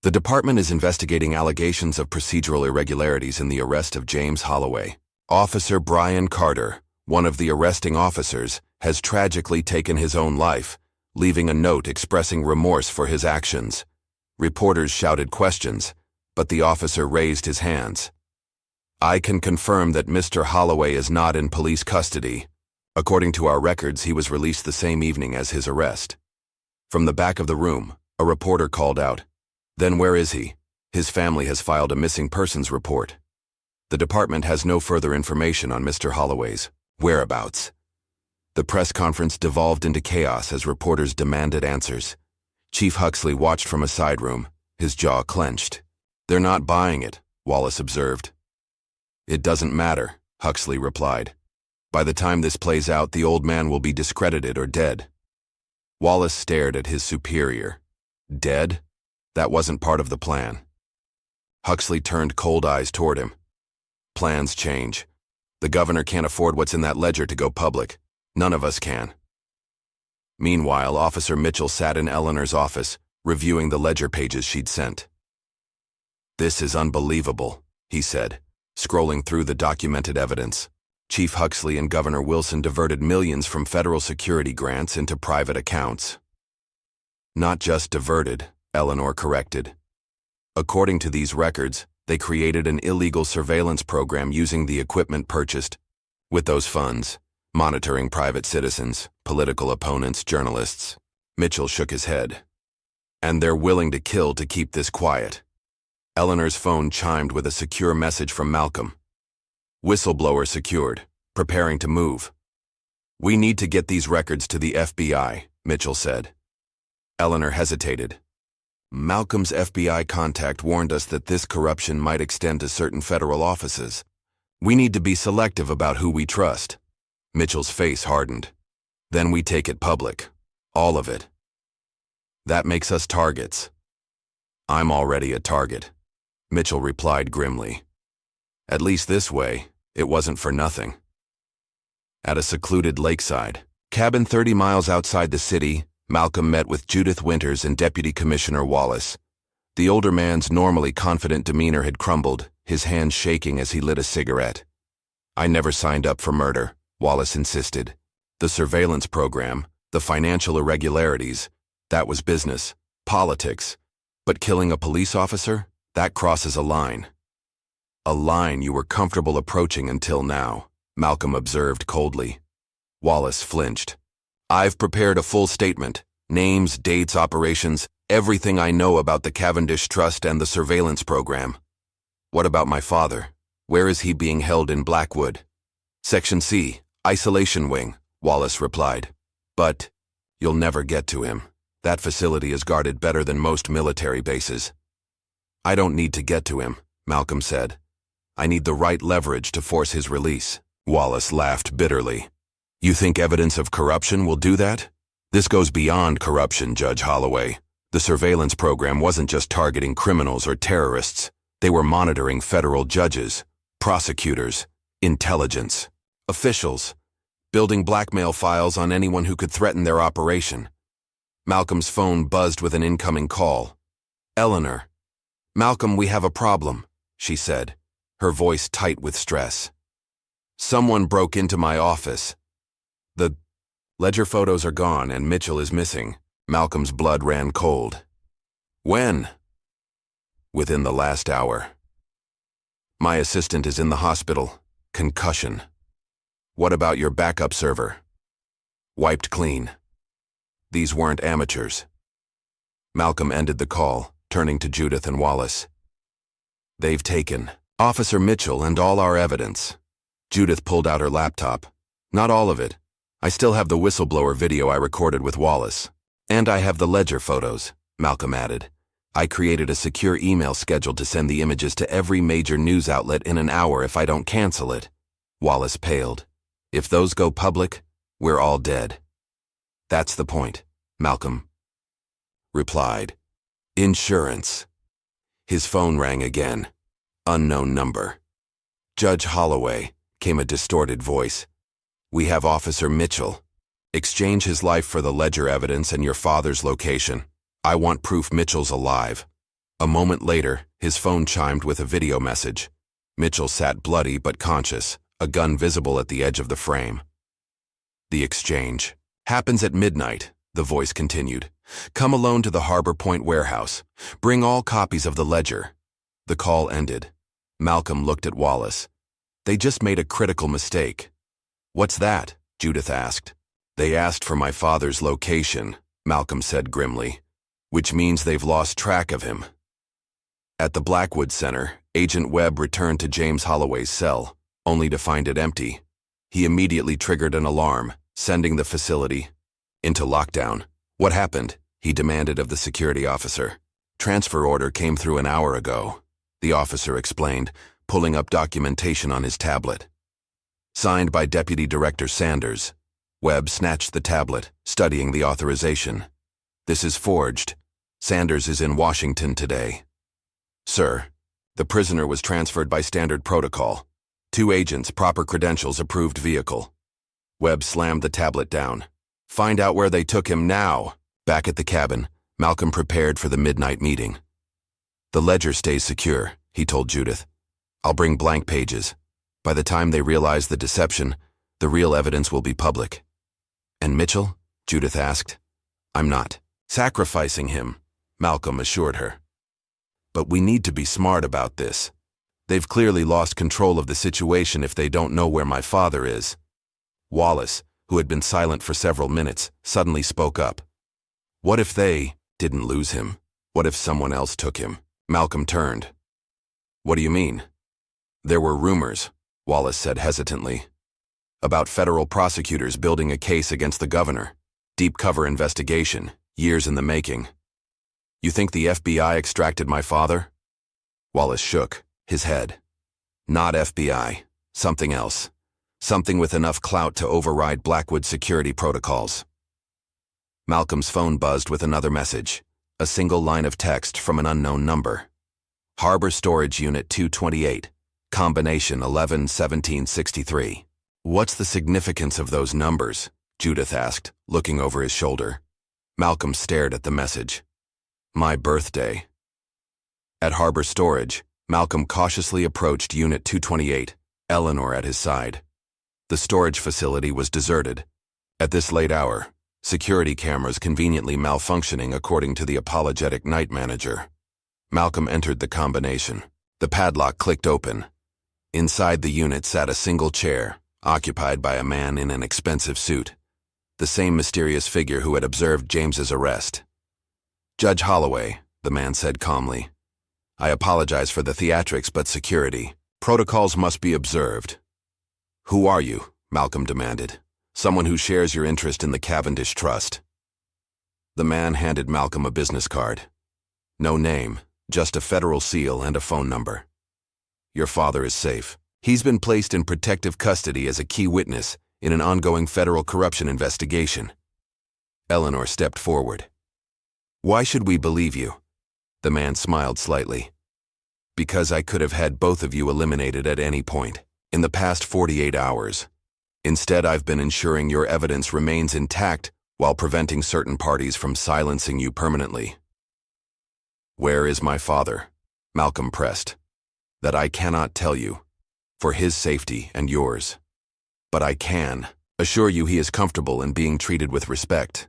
The department is investigating allegations of procedural irregularities in the arrest of James Holloway. Officer Brian Carter, one of the arresting officers, has tragically taken his own life, leaving a note expressing remorse for his actions. Reporters shouted questions, but the officer raised his hands. I can confirm that Mr. Holloway is not in police custody. According to our records, he was released the same evening as his arrest. From the back of the room, a reporter called out, Then where is he? His family has filed a missing persons report. The department has no further information on Mr. Holloway's whereabouts. The press conference devolved into chaos as reporters demanded answers. Chief Huxley watched from a side room, his jaw clenched. "They're not buying it," Wallace observed. "It doesn't matter," Huxley replied. "By the time this plays out, the old man will be discredited or dead." Wallace stared at his superior. Dead? That wasn't part of the plan. Huxley turned cold eyes toward him. "Plans change. The governor can't afford what's in that ledger to go public. None of us can." Meanwhile, Officer Mitchell sat in Eleanor's office, reviewing the ledger pages she'd sent. "This is unbelievable," he said, scrolling through the documented evidence. Chief Huxley and Governor Wilson diverted millions from federal security grants into private accounts. "Not just diverted," Eleanor corrected. "According to these records, they created an illegal surveillance program using the equipment purchased with those funds, monitoring private citizens, political opponents, journalists." Mitchell shook his head. "And they're willing to kill to keep this quiet." Eleanor's phone chimed with a secure message from Malcolm. "Whistleblower secured, preparing to move." "We need to get these records to the FBI," Mitchell said. Eleanor hesitated. "Malcolm's FBI contact warned us that this corruption might extend to certain federal offices. We need to be selective about who we trust." Mitchell's face hardened. "Then we take it public. All of it. That makes us targets." "I'm already a target," Mitchell replied grimly. "At least this way, it wasn't for nothing." At a secluded lakeside cabin 30 miles outside the city, Malcolm met with Judith Winters and Deputy Commissioner Wallace. The older man's normally confident demeanor had crumbled, his hands shaking as he lit a cigarette. "I never signed up for murder," Wallace insisted. "The surveillance program, the financial irregularities, that was business, politics. But killing a police officer? That crosses a line." "A line you were comfortable approaching until now," Malcolm observed coldly. Wallace flinched. "I've prepared a full statement. Names, dates, operations, everything I know about the Cavendish Trust and the surveillance program." "What about my father? Where is he being held in Blackwood?" "Section C, Isolation Wing," Wallace replied. "But you'll never get to him. That facility is guarded better than most military bases." "I don't need to get to him," Malcolm said. "I need the right leverage to force his release." Wallace laughed bitterly. "You think evidence of corruption will do that? This goes beyond corruption, Judge Holloway. The surveillance program wasn't just targeting criminals or terrorists. They were monitoring federal judges, prosecutors, intelligence, officials, building blackmail files on anyone who could threaten their operation." Malcolm's phone buzzed with an incoming call. "Eleanor." "Malcolm, we have a problem," she said, her voice tight with stress. "Someone broke into my office. The ledger photos are gone and Mitchell is missing." Malcolm's blood ran cold. "When?" "Within the last hour. My assistant is in the hospital. Concussion." "What about your backup server?" "Wiped clean. These weren't amateurs." Malcolm ended the call, turning to Judith and Wallace. "They've taken Officer Mitchell and all our evidence." Judith pulled out her laptop. "Not all of it. I still have the whistleblower video I recorded with Wallace. And I have the ledger photos," Malcolm added. "I created a secure email scheduled to send the images to every major news outlet in an hour if I don't cancel it." Wallace paled. "If those go public, we're all dead." "That's the point," Malcolm replied. "Insurance." His phone rang again. Unknown number. "Judge Holloway," came a distorted voice. "We have Officer Mitchell. Exchange his life for the ledger evidence and your father's location. I want proof Mitchell's alive." A moment later, his phone chimed with a video message. Mitchell sat bloody but conscious, a gun visible at the edge of the frame. "The exchange happens at midnight," the voice continued. "Come alone to the Harbor Point warehouse. Bring all copies of the ledger." The call ended. Malcolm looked at Wallace. "They just made a critical mistake." "What's that?" Judith asked. "They asked for my father's location," Malcolm said grimly. "Which means they've lost track of him. At the Blackwood Center, Agent Webb returned to James Holloway's cell, only to find it empty. He immediately triggered an alarm, sending the facility into lockdown. "What happened?" he demanded of the security officer. "Transfer order came through an hour ago," the officer explained, pulling up documentation on his tablet. Signed by Deputy Director Sanders. Webb snatched the tablet, studying the authorization. "This is forged. Sanders is in Washington today." "Sir, the prisoner was transferred by standard protocol. 2 agents, proper credentials, approved vehicle." Webb slammed the tablet down. "Find out where they took him now." Back at the cabin, Malcolm prepared for the midnight meeting. "The ledger stays secure," he told Judith. "I'll bring blank pages. By the time they realize the deception, the real evidence will be public." "And Mitchell?" Judith asked. "I'm not sacrificing him," Malcolm assured her. "But we need to be smart about this. They've clearly lost control of the situation if they don't know where my father is." Wallace, who had been silent for several minutes, suddenly spoke up. "What if they didn't lose him? What if someone else took him?" Malcolm turned. "What do you mean?" "There were rumors," Wallace said hesitantly, "about federal prosecutors building a case against the governor. Deep cover investigation, years in the making." "You think the FBI extracted my father?" Wallace shook his head. "Not FBI. Something else. Something with enough clout to override Blackwood security protocols." Malcolm's phone buzzed with another message, a single line of text from an unknown number. "Harbor Storage Unit 228, combination 11-1763. "What's the significance of those numbers?" Judith asked, looking over his shoulder. Malcolm stared at the message. "My birthday." At Harbor Storage, Malcolm cautiously approached Unit 228, Eleanor at his side. The storage facility was deserted. At this late hour, security cameras conveniently malfunctioning according to the apologetic night manager. Malcolm entered the combination. The padlock clicked open. Inside the unit sat a single chair, occupied by a man in an expensive suit. The same mysterious figure who had observed James's arrest. "Judge Holloway," the man said calmly. "I apologize for the theatrics, but security protocols must be observed." "Who are you?" Malcolm demanded. "Someone who shares your interest in the Cavendish Trust." The man handed Malcolm a business card. "No name, just a federal seal and a phone number. Your father is safe. He's been placed in protective custody as a key witness in an ongoing federal corruption investigation." Eleanor stepped forward. "Why should we believe you?" The man smiled slightly. "Because I could have had both of you eliminated at any point in the past 48 hours. Instead, I've been ensuring your evidence remains intact while preventing certain parties from silencing you permanently." "Where is my father?" Malcolm pressed. "That I cannot tell you, for his safety and yours. But I can assure you he is comfortable and being treated with respect."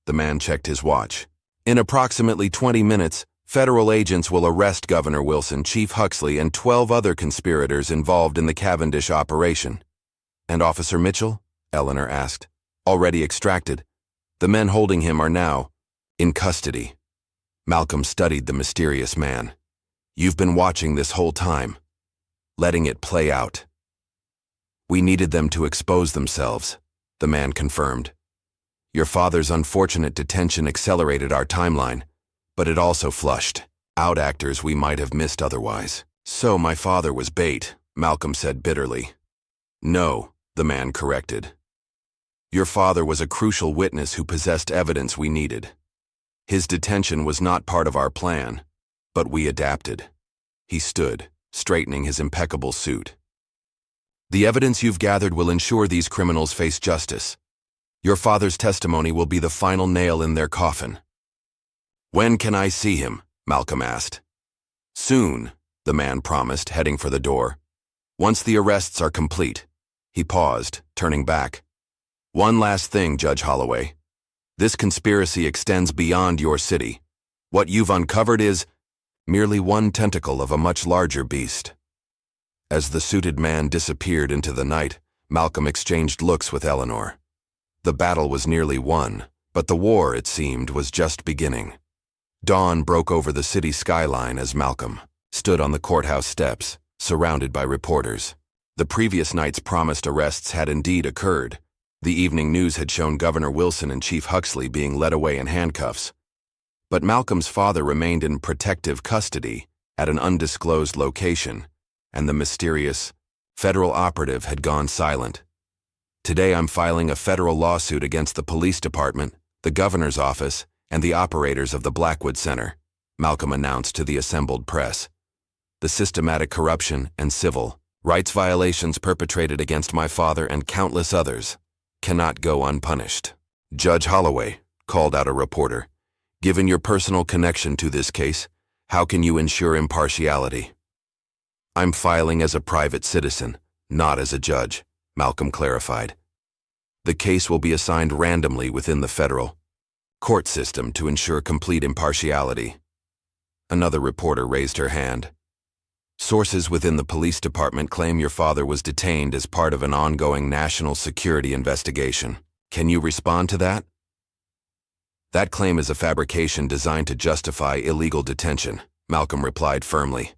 The man checked his watch. "In approximately 20 minutes, federal agents will arrest Governor Wilson, Chief Huxley, and 12 other conspirators involved in the Cavendish operation." "And Officer Mitchell?" Eleanor asked. "Already extracted. The men holding him are now in custody." Malcolm studied the mysterious man. "You've been watching this whole time, letting it play out." "We needed them to expose themselves," the man confirmed. "Your father's unfortunate detention accelerated our timeline, but it also flushed out actors we might have missed otherwise." "So my father was bait," Malcolm said bitterly. "No," the man corrected. "Your father was a crucial witness who possessed evidence we needed. His detention was not part of our plan, but we adapted." He stood, straightening his impeccable suit. "The evidence you've gathered will ensure these criminals face justice. Your father's testimony will be the final nail in their coffin." "When can I see him?" Malcolm asked. "Soon," the man promised, heading for the door. "Once the arrests are complete." He paused, turning back. "One last thing, Judge Holloway. This conspiracy extends beyond your city. What you've uncovered is merely one tentacle of a much larger beast." As the suited man disappeared into the night, Malcolm exchanged looks with Eleanor. The battle was nearly won, but the war, it seemed, was just beginning. Dawn broke over the city skyline as Malcolm stood on the courthouse steps, surrounded by reporters. The previous night's promised arrests had indeed occurred. The evening news had shown Governor Wilson and Chief Huxley being led away in handcuffs. But Malcolm's father remained in protective custody at an undisclosed location, and the mysterious federal operative had gone silent. Today I'm filing a federal lawsuit against the police department, the governor's office, and the operators of the Blackwood Center, Malcolm announced to the assembled press. The systematic corruption and civil rights violations perpetrated against my father and countless others cannot go unpunished. Judge Holloway, called out a reporter, given your personal connection to this case, how can you ensure impartiality? I'm filing as a private citizen, not as a judge, Malcolm clarified. The case will be assigned randomly within the federal court system to ensure complete impartiality. Another reporter raised her hand. Sources within the police department claim your father was detained as part of an ongoing national security investigation. Can you respond to that? That claim is a fabrication designed to justify illegal detention, Malcolm replied firmly.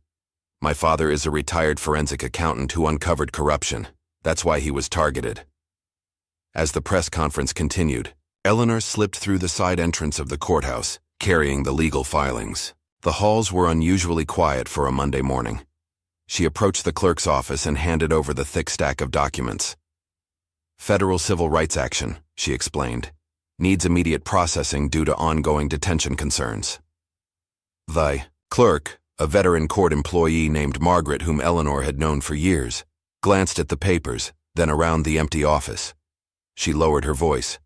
My father is a retired forensic accountant who uncovered corruption. That's why he was targeted. As the press conference continued, Eleanor slipped through the side entrance of the courthouse, carrying the legal filings. The halls were unusually quiet for a Monday morning. She approached the clerk's office and handed over the thick stack of documents. Federal civil rights action, she explained, needs immediate processing due to ongoing detention concerns. The clerk, a veteran court employee named Margaret whom Eleanor had known for years, glanced at the papers, then around the empty office. She lowered her voice.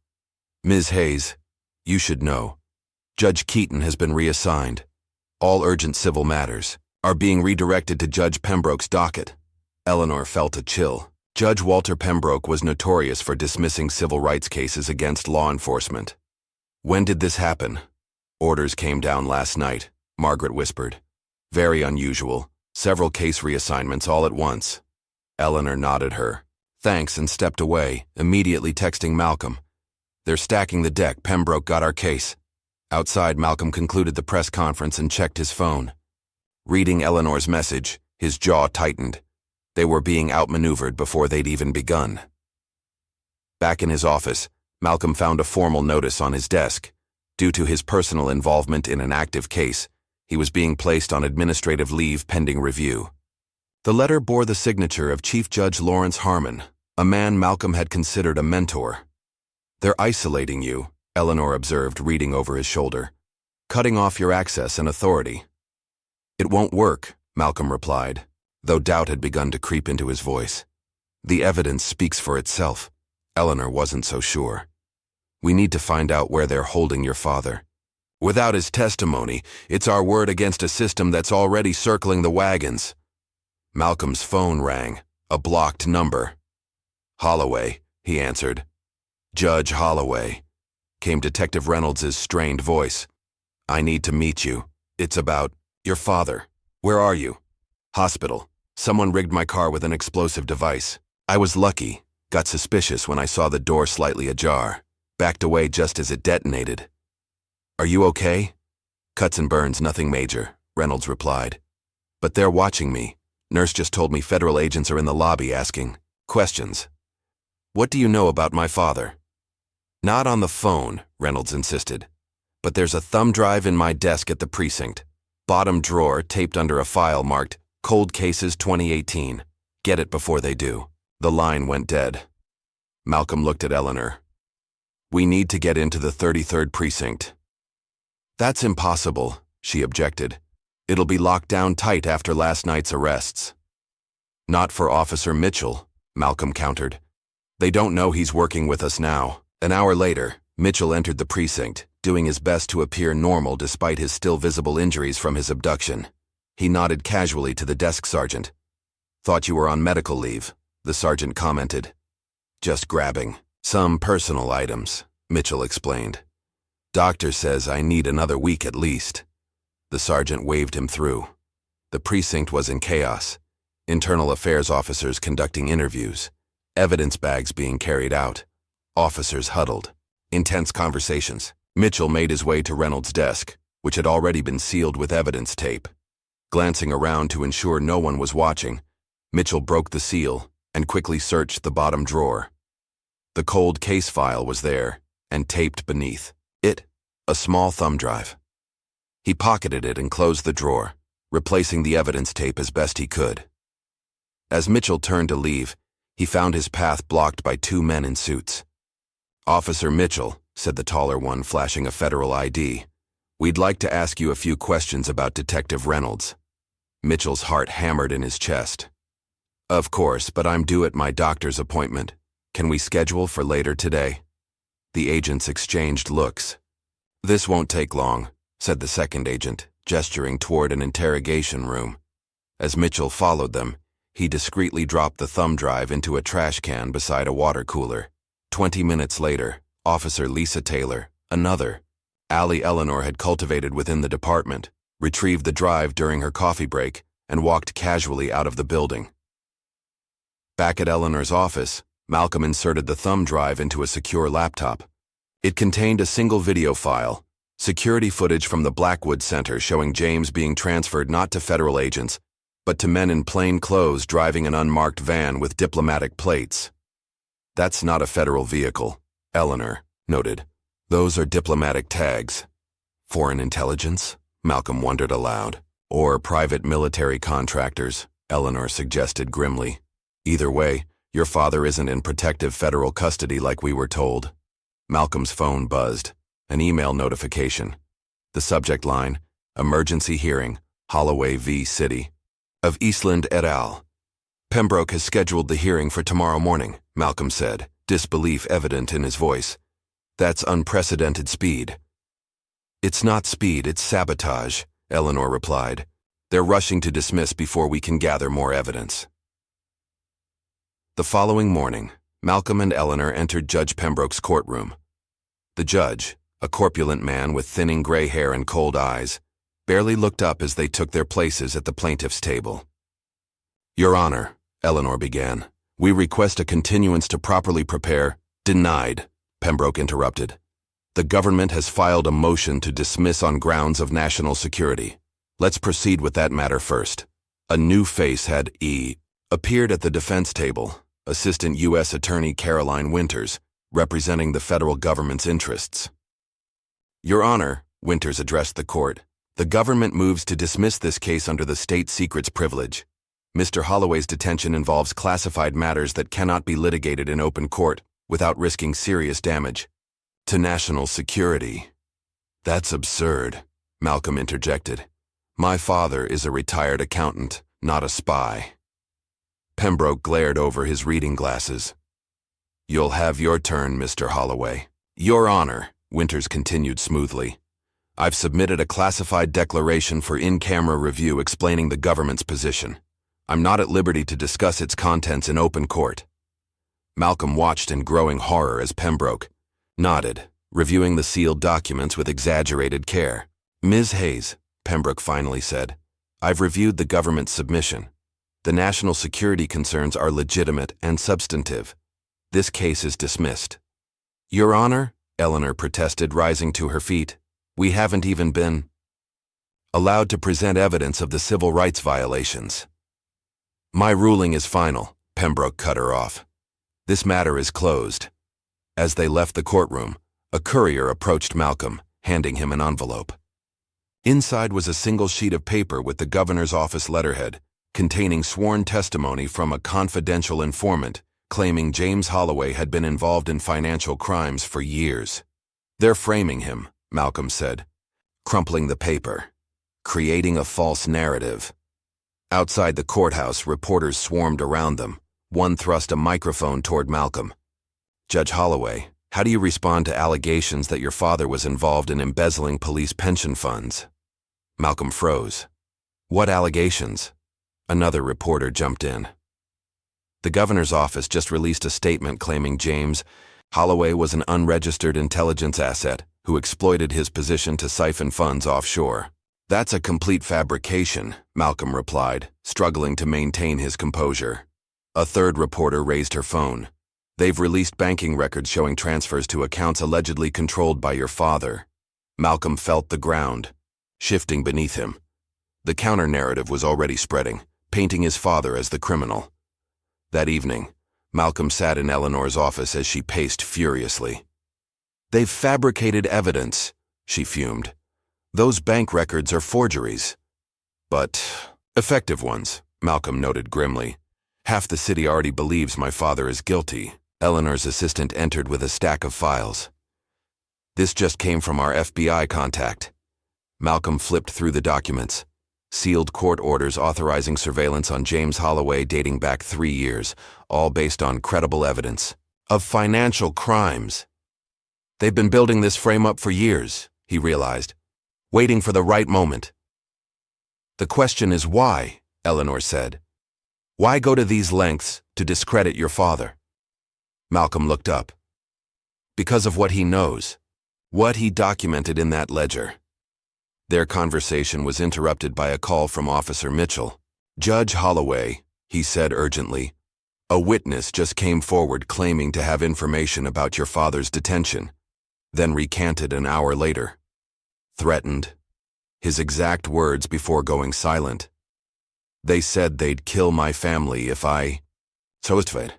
Ms. Hayes, you should know. Judge Keaton has been reassigned. All urgent civil matters are being redirected to Judge Pembroke's docket. Eleanor felt a chill. Judge Walter Pembroke was notorious for dismissing civil rights cases against law enforcement. When did this happen? Orders came down last night, Margaret whispered. Very unusual. Several case reassignments all at once. Eleanor nodded her thanks and stepped away, immediately texting Malcolm. They're stacking the deck. Pembroke got our case. Outside, Malcolm concluded the press conference and checked his phone. Reading Eleanor's message, his jaw tightened. They were being outmaneuvered before they'd even begun. Back in his office, Malcolm found a formal notice on his desk. Due to his personal involvement in an active case, he was being placed on administrative leave pending review. The letter bore the signature of Chief Judge Lawrence Harmon, a man Malcolm had considered a mentor. They're isolating you, Eleanor observed, reading over his shoulder. Cutting off your access and authority. It won't work, Malcolm replied, though doubt had begun to creep into his voice. The evidence speaks for itself. Eleanor wasn't so sure. We need to find out where they're holding your father. Without his testimony, it's our word against a system that's already circling the wagons. Malcolm's phone rang, a blocked number. Holloway, he answered. Judge Holloway, came Detective Reynolds's strained voice. I need to meet you. It's about your father. Where are you? Hospital. Someone rigged my car with an explosive device. I was lucky, got suspicious when I saw the door slightly ajar, backed away just as it detonated. Are you okay? Cuts and burns, nothing major, Reynolds replied. But they're watching me. Nurse just told me federal agents are in the lobby asking questions. What do you know about my father? Not on the phone, Reynolds insisted. But there's a thumb drive in my desk at the precinct. Bottom drawer taped under a file marked Cold Cases 2018. Get it before they do. The line went dead. Malcolm looked at Eleanor. We need to get into the 33rd precinct. That's impossible, she objected. It'll be locked down tight after last night's arrests. Not for Officer Mitchell, Malcolm countered. They don't know he's working with us now. An hour later, Mitchell entered the precinct, doing his best to appear normal despite his still visible injuries from his abduction. He nodded casually to the desk sergeant. Thought you were on medical leave, the sergeant commented. Just grabbing some personal items, Mitchell explained. Doctor says I need another week at least. The sergeant waved him through. The precinct was in chaos. Internal affairs officers conducting interviews. Evidence bags being carried out. Officers huddled. Intense conversations. Mitchell made his way to Reynolds' desk, which had already been sealed with evidence tape. Glancing around to ensure no one was watching, Mitchell broke the seal and quickly searched the bottom drawer. The cold case file was there, and taped beneath it, a small thumb drive. He pocketed it and closed the drawer, replacing the evidence tape as best he could. As Mitchell turned to leave, he found his path blocked by two men in suits. "Officer Mitchell," said the taller one, flashing a federal ID, "we'd like to ask you a few questions about Detective Reynolds." Mitchell's heart hammered in his chest. "Of course, but I'm due at my doctor's appointment. Can we schedule for later today?" The agents exchanged looks. "This won't take long," said the second agent, gesturing toward an interrogation room. As Mitchell followed them, he discreetly dropped the thumb drive into a trash can beside a water cooler. 20 minutes later, Officer Lisa Taylor, another Allie Eleanor had cultivated within the department, retrieved the drive during her coffee break and walked casually out of the building. Back at Eleanor's office, Malcolm inserted the thumb drive into a secure laptop. It contained a single video file, security footage from the Blackwood Center showing James being transferred not to federal agents, but to men in plain clothes driving an unmarked van with diplomatic plates. "That's not a federal vehicle," Eleanor noted. "Those are diplomatic tags." "Foreign intelligence?" Malcolm wondered aloud. "Or private military contractors," Eleanor suggested grimly. "Either way, your father isn't in protective federal custody like we were told." Malcolm's phone buzzed. An email notification. The subject line, "Emergency Hearing, Holloway v. City of Eastland et al. Pembroke has scheduled the hearing for tomorrow morning," Malcolm said, disbelief evident in his voice. "That's unprecedented speed." "It's not speed, it's sabotage," Eleanor replied. "They're rushing to dismiss before we can gather more evidence." The following morning, Malcolm and Eleanor entered Judge Pembroke's courtroom. The judge, a corpulent man with thinning gray hair and cold eyes, barely looked up as they took their places at the plaintiff's table. "Your Honor," Eleanor began, "we request a continuance to properly prepare—" "Denied," Pembroke interrupted. "The government has filed a motion to dismiss on grounds of national security. Let's proceed with that matter first." A new face had appeared at the defense table, Assistant U.S. Attorney Caroline Winters, representing the federal government's interests. "Your Honor," Winters addressed the court, "the government moves to dismiss this case under the state secrets privilege. Mr. Holloway's detention involves classified matters that cannot be litigated in open court without risking serious damage to national security." "That's absurd," Malcolm interjected. "My father is a retired accountant, not a spy." Pembroke glared over his reading glasses. "You'll have your turn, Mr. Holloway." "Your Honor," Winters continued smoothly, "I've submitted a classified declaration for in-camera review explaining the government's position. I'm not at liberty to discuss its contents in open court." Malcolm watched in growing horror as Pembroke nodded, reviewing the sealed documents with exaggerated care. "Ms. Hayes," Pembroke finally said, "I've reviewed the government's submission. The national security concerns are legitimate and substantive. This case is dismissed." "Your Honor," Eleanor protested, rising to her feet, "we haven't even been allowed to present evidence of the civil rights violations." "My ruling is final," Pembroke cut her off. "This matter is closed." As they left the courtroom, a courier approached Malcolm, handing him an envelope. Inside was a single sheet of paper with the governor's office letterhead, containing sworn testimony from a confidential informant claiming James Holloway had been involved in financial crimes for years. "They're framing him," Malcolm said, crumpling the paper, "creating a false narrative." Outside the courthouse, reporters swarmed around them. One thrust a microphone toward Malcolm. "Judge Holloway, how do you respond to allegations that your father was involved in embezzling police pension funds?" Malcolm froze. "What allegations?" Another reporter jumped in. "The governor's office just released a statement claiming James Holloway was an unregistered intelligence asset who exploited his position to siphon funds offshore." "That's a complete fabrication," Malcolm replied, struggling to maintain his composure. A third reporter raised her phone. "They've released banking records showing transfers to accounts allegedly controlled by your father." Malcolm felt the ground shifting beneath him. The counter-narrative was already spreading, painting his father as the criminal. That evening, Malcolm sat in Eleanor's office as she paced furiously. "They've fabricated evidence," she fumed. "Those bank records are forgeries." "But effective ones," Malcolm noted grimly. "Half the city already believes my father is guilty." Eleanor's assistant entered with a stack of files. "This just came from our FBI contact." Malcolm flipped through the documents. Sealed court orders authorizing surveillance on James Holloway dating back 3 years, all based on credible evidence of financial crimes. They've been building this frame-up for years, he realized, waiting for the right moment. "The question is why," Eleanor said. "Why go to these lengths to discredit your father?" Malcolm looked up. "Because of what he knows, what he documented in that ledger." Their conversation was interrupted by a call from Officer Mitchell. "Judge Holloway," he said urgently, "a witness just came forward claiming to have information about your father's detention, then recanted an hour later. Threatened. His exact words before going silent. They said they'd kill my family if I... So ist weit."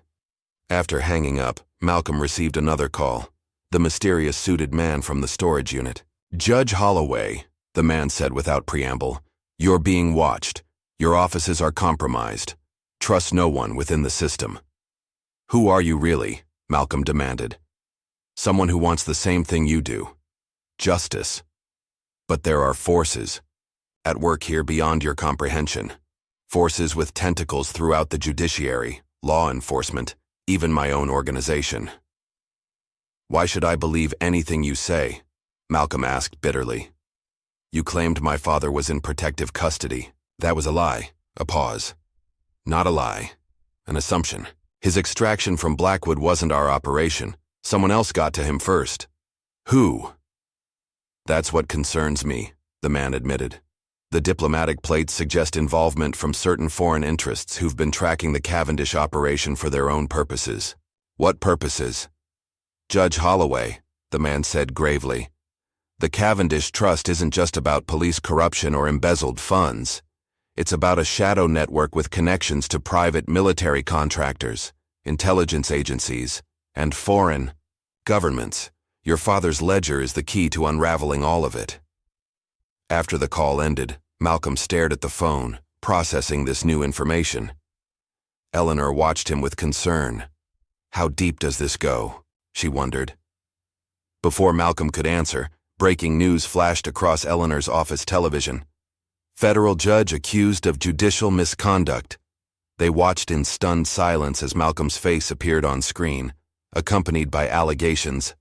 After hanging up, Malcolm received another call, the mysterious suited man from the storage unit. "Judge Holloway," the man said without preamble, "you're being watched. Your offices are compromised. Trust no one within the system." "Who are you really?" Malcolm demanded. "Someone who wants the same thing you do. Justice. But there are forces at work here beyond your comprehension. Forces with tentacles throughout the judiciary, law enforcement, even my own organization." "Why should I believe anything you say?" Malcolm asked bitterly. "You claimed my father was in protective custody. That was a lie." A pause. "Not a lie. An assumption. His extraction from Blackwood wasn't our operation. Someone else got to him first." "Who?" "That's what concerns me," the man admitted. "The diplomatic plates suggest involvement from certain foreign interests who've been tracking the Cavendish operation for their own purposes." "What purposes?" "Judge Holloway," the man said gravely. "The Cavendish Trust isn't just about police corruption or embezzled funds. It's about a shadow network with connections to private military contractors, intelligence agencies, and foreign governments. Your father's ledger is the key to unraveling all of it." After the call ended, Malcolm stared at the phone, processing this new information. Eleanor watched him with concern. How deep does this go? She wondered. Before Malcolm could answer, breaking news flashed across Eleanor's office television. Federal judge accused of judicial misconduct. They watched in stunned silence as Malcolm's face appeared on screen, accompanied by allegations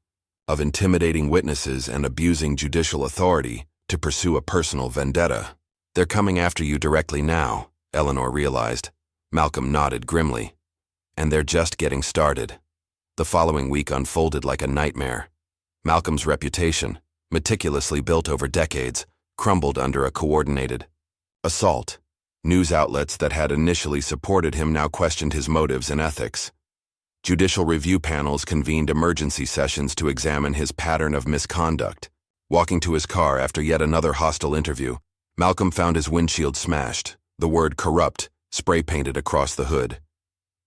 of intimidating witnesses and abusing judicial authority to pursue a personal vendetta. "They're coming after you directly now," Eleanor realized. Malcolm nodded grimly. "And they're just getting started." The following week unfolded like a nightmare. Malcolm's reputation, meticulously built over decades, crumbled under a coordinated assault. News outlets that had initially supported him now questioned his motives and ethics. Judicial review panels convened emergency sessions to examine his pattern of misconduct. Walking to his car after yet another hostile interview, Malcolm found his windshield smashed, the word corrupt spray-painted across the hood.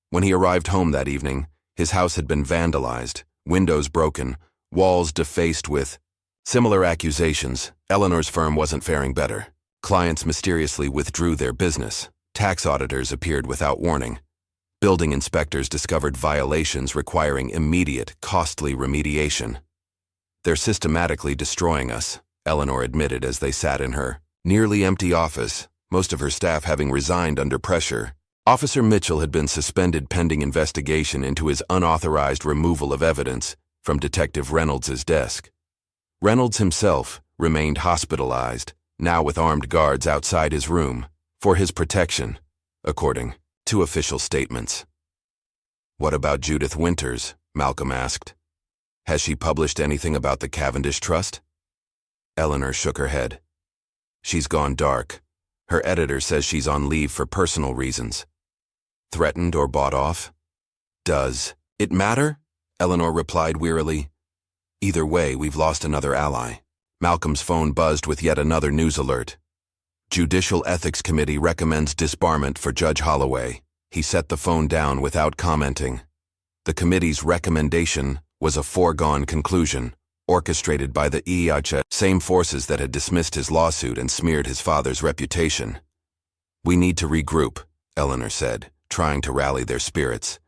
When he arrived home that evening, his house had been vandalized, windows broken, walls defaced with similar accusations. Eleanor's firm wasn't faring better. Clients mysteriously withdrew their business. Tax auditors appeared without warning. Building inspectors discovered violations requiring immediate, costly remediation. "They're systematically destroying us," Eleanor admitted as they sat in her nearly empty office, most of her staff having resigned under pressure. Officer Mitchell had been suspended pending investigation into his unauthorized removal of evidence from Detective Reynolds's desk. Reynolds himself remained hospitalized, now with armed guards outside his room, for his protection, according to official statements. "What about Judith Winters?" Malcolm asked. "Has she published anything about the Cavendish Trust?" Eleanor shook her head. "She's gone dark. Her editor says she's on leave for personal reasons." "Threatened or bought off?" "Does it matter?" Eleanor replied wearily. "Either way, we've lost another ally." Malcolm's phone buzzed with yet another news alert. Judicial Ethics Committee recommends disbarment for Judge Holloway. He set the phone down without commenting. The committee's recommendation was a foregone conclusion, orchestrated by the same forces that had dismissed his lawsuit and smeared his father's reputation. "We need to regroup," Eleanor said, trying to rally their spirits.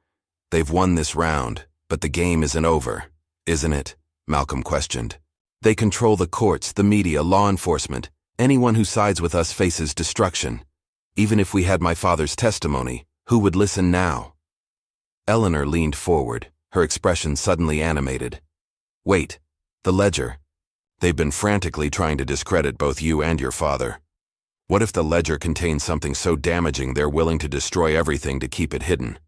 "They've won this round, but the game isn't over, isn't it?" Malcolm questioned. "They control the courts, the media, law enforcement. Anyone who sides with us faces destruction. Even if we had my father's testimony, who would listen now?" Eleanor leaned forward, her expression suddenly animated. "Wait, the ledger. They've been frantically trying to discredit both you and your father. What if the ledger contains something so damaging they're willing to destroy everything to keep it hidden?"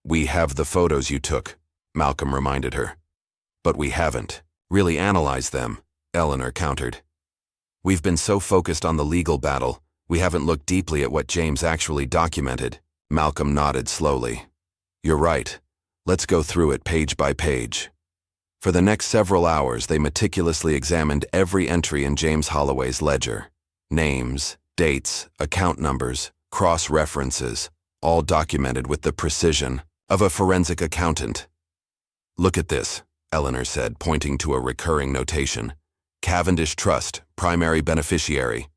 "We have the photos you took," Malcolm reminded her. "But we haven't really analyzed them," Eleanor countered. "We've been so focused on the legal battle, we haven't looked deeply at what James actually documented." Malcolm nodded slowly. "You're right. Let's go through it page by page." For the next several hours, they meticulously examined every entry in James Holloway's ledger. Names, dates, account numbers, cross-references, all documented with the precision of a forensic accountant. "Look at this," Eleanor said, pointing to a recurring notation. "Cavendish Trust, primary beneficiary."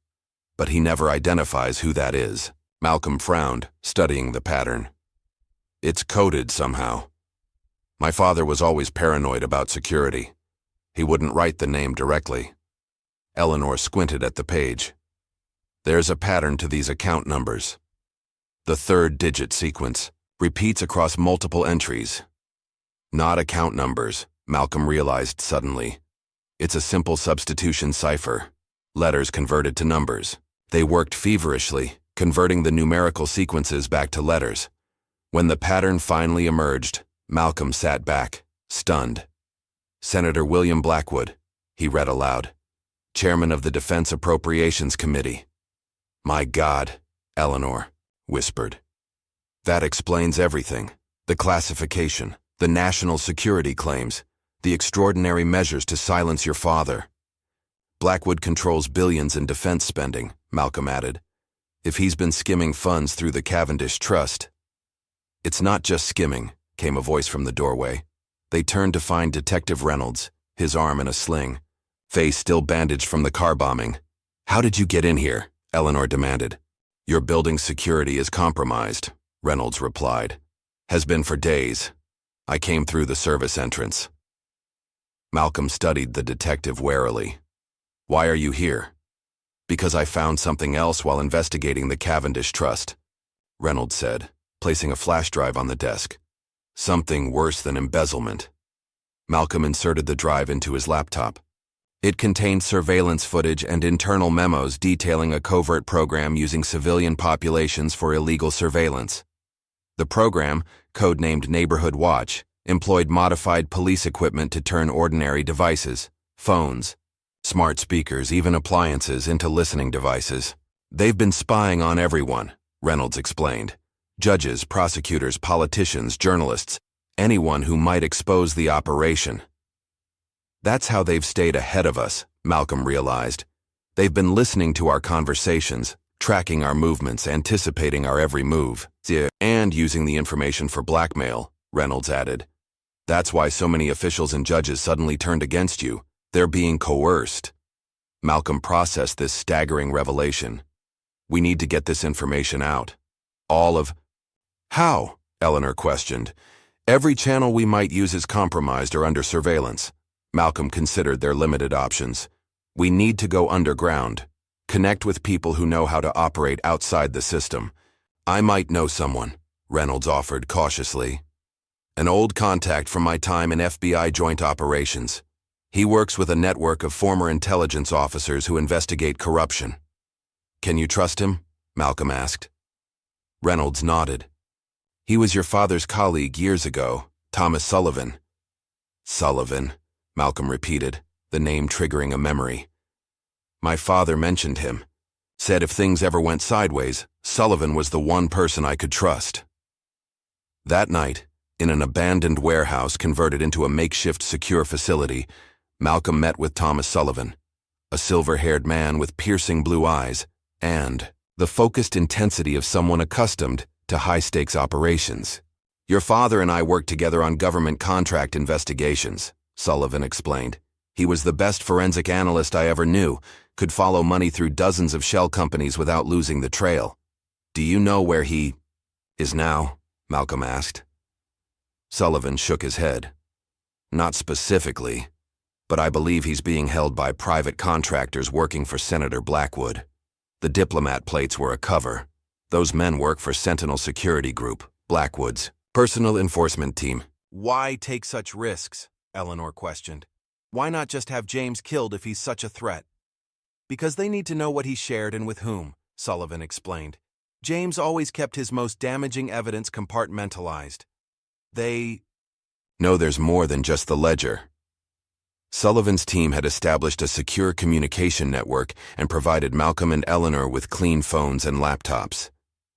"But he never identifies who that is." Malcolm frowned, studying the pattern. "It's coded somehow. My father was always paranoid about security. He wouldn't write the name directly." Eleanor squinted at the page. "There's a pattern to these account numbers. The third digit sequence repeats across multiple entries." "Not account numbers," Malcolm realized suddenly. "It's a simple substitution cipher. Letters converted to numbers." They worked feverishly, converting the numerical sequences back to letters. When the pattern finally emerged, Malcolm sat back, stunned. "Senator William Blackwood," he read aloud, "Chairman of the Defense Appropriations Committee." "My God," Eleanor whispered. "That explains everything. The classification, the national security claims, the extraordinary measures to silence your father." "Blackwood controls billions in defense spending," Malcolm added. "If he's been skimming funds through the Cavendish Trust." "It's not just skimming," came a voice from the doorway. They turned to find Detective Reynolds, his arm in a sling, face still bandaged from the car bombing. "How did you get in here?" Eleanor demanded. "Your building's security is compromised," Reynolds replied. "Has been for days. I came through the service entrance." Malcolm studied the detective warily. "Why are you here?" "Because I found something else while investigating the Cavendish Trust," Reynolds said, placing a flash drive on the desk. "Something worse than embezzlement." Malcolm inserted the drive into his laptop. It contained surveillance footage and internal memos detailing a covert program using civilian populations for illegal surveillance. The program, codenamed Neighborhood Watch, employed modified police equipment to turn ordinary devices, phones, smart speakers, even appliances, into listening devices. "They've been spying on everyone," Reynolds explained. "Judges, prosecutors, politicians, journalists, anyone who might expose the operation." "That's how they've stayed ahead of us," Malcolm realized. "They've been listening to our conversations, tracking our movements, anticipating our every move, and using the information for blackmail," Reynolds added. "That's why so many officials and judges suddenly turned against you. They're being coerced." Malcolm processed this staggering revelation. "We need to get this information out. All of—" "How?" Eleanor questioned. "Every channel we might use is compromised or under surveillance." Malcolm considered their limited options. "We need to go underground. Connect with people who know how to operate outside the system. I might know someone," Reynolds offered cautiously. "An old contact from my time in FBI joint operations. He works with a network of former intelligence officers who investigate corruption." "Can you trust him?" Malcolm asked. Reynolds nodded. "He was your father's colleague years ago, Thomas Sullivan." "Sullivan," Malcolm repeated, the name triggering a memory. "My father mentioned him. Said if things ever went sideways, Sullivan was the one person I could trust." That night, in an abandoned warehouse converted into a makeshift secure facility, Malcolm met with Thomas Sullivan, a silver-haired man with piercing blue eyes, and the focused intensity of someone accustomed to high-stakes operations. "Your father and I worked together on government contract investigations," Sullivan explained. "He was the best forensic analyst I ever knew, could follow money through dozens of shell companies without losing the trail." "Do you know where he is now?" Malcolm asked. Sullivan shook his head. "Not specifically, but I believe he's being held by private contractors working for Senator Blackwood. The diplomat plates were a cover. Those men work for Sentinel Security Group, Blackwood's personal enforcement team." "Why take such risks?" Eleanor questioned. "Why not just have James killed if he's such a threat?" "Because they need to know what he shared and with whom," Sullivan explained. "James always kept his most damaging evidence compartmentalized. They know there's more than just the ledger." Sullivan's team had established a secure communication network and provided Malcolm and Eleanor with clean phones and laptops.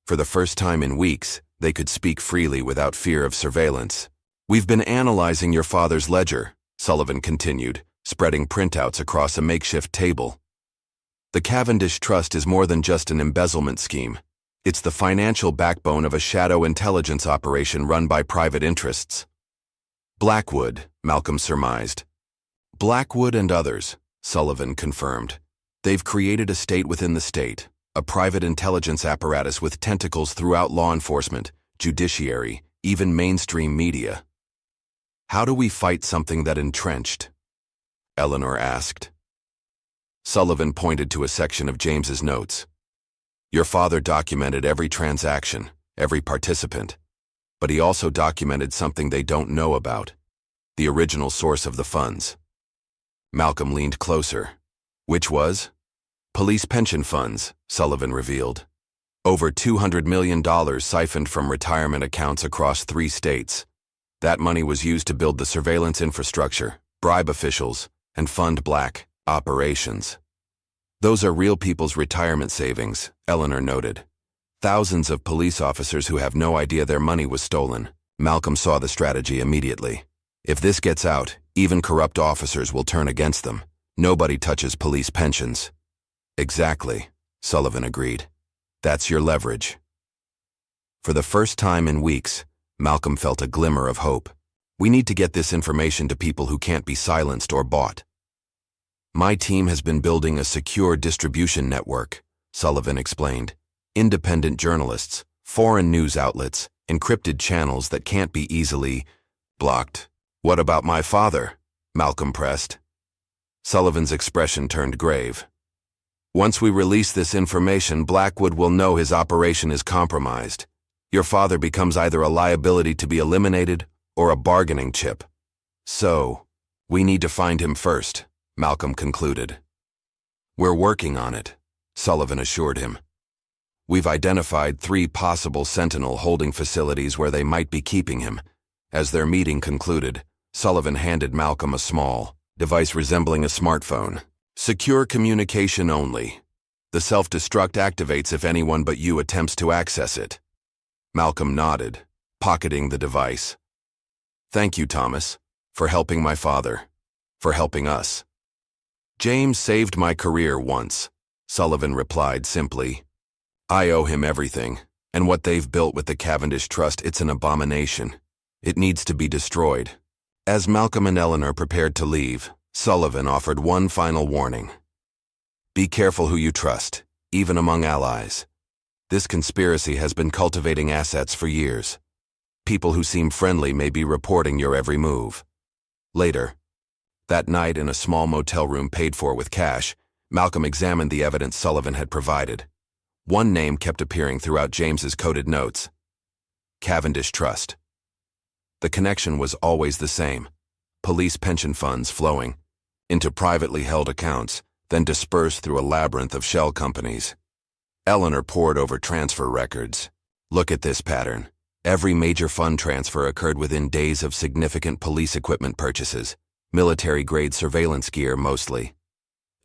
For the first time in weeks, they could speak freely without fear of surveillance. "We've been analyzing your father's ledger," Sullivan continued, spreading printouts across a makeshift table. "The Cavendish Trust is more than just an embezzlement scheme. It's the financial backbone of a shadow intelligence operation run by private interests." "Blackwood," Malcolm surmised. "Blackwood and others," Sullivan confirmed. "They've created a state within the state, a private intelligence apparatus with tentacles throughout law enforcement, judiciary, even mainstream media." "How do we fight something that entrenched?" Eleanor asked. Sullivan pointed to a section of James's notes. "Your father documented every transaction, every participant, but he also documented something they don't know about, the original source of the funds." Malcolm leaned closer. "Which was?" "Police pension funds," Sullivan revealed. "Over $200 million siphoned from retirement accounts across 3 states. That money was used to build the surveillance infrastructure, bribe officials, and fund black operations." "Those are real people's retirement savings," Eleanor noted. "Thousands of police officers who have no idea their money was stolen." Malcolm saw the strategy immediately. "If this gets out, even corrupt officers will turn against them. Nobody touches police pensions." "Exactly," Sullivan agreed. "That's your leverage." For the first time in weeks, Malcolm felt a glimmer of hope. "We need to get this information to people who can't be silenced or bought." "My team has been building a secure distribution network," Sullivan explained. "Independent journalists, foreign news outlets, encrypted channels that can't be easily blocked." "What about my father?" Malcolm pressed. Sullivan's expression turned grave. "Once we release this information, Blackwood will know his operation is compromised. Your father becomes either a liability to be eliminated or a bargaining chip. So, we need to find him first," Malcolm concluded. "We're working on it," Sullivan assured him. "We've identified 3 possible Sentinel holding facilities where they might be keeping him." As their meeting concluded, Sullivan handed Malcolm a small device resembling a smartphone. "Secure communication only. The self-destruct activates if anyone but you attempts to access it." Malcolm nodded, pocketing the device. "Thank you, Thomas, for helping my father, for helping us." "James saved my career once," Sullivan replied simply. "I owe him everything, and what they've built with the Cavendish Trust, it's an abomination. It needs to be destroyed." As Malcolm and Eleanor prepared to leave, Sullivan offered one final warning. "Be careful who you trust, even among allies. This conspiracy has been cultivating assets for years. People who seem friendly may be reporting your every move." Later, that night in a small motel room paid for with cash, Malcolm examined the evidence Sullivan had provided. One name kept appearing throughout James's coded notes: Cavendish Trust. The connection was always the same: police pension funds flowing into privately held accounts, then dispersed through a labyrinth of shell companies. Eleanor pored over transfer records. "Look at this pattern. Every major fund transfer occurred within days of significant police equipment purchases, military-grade surveillance gear mostly.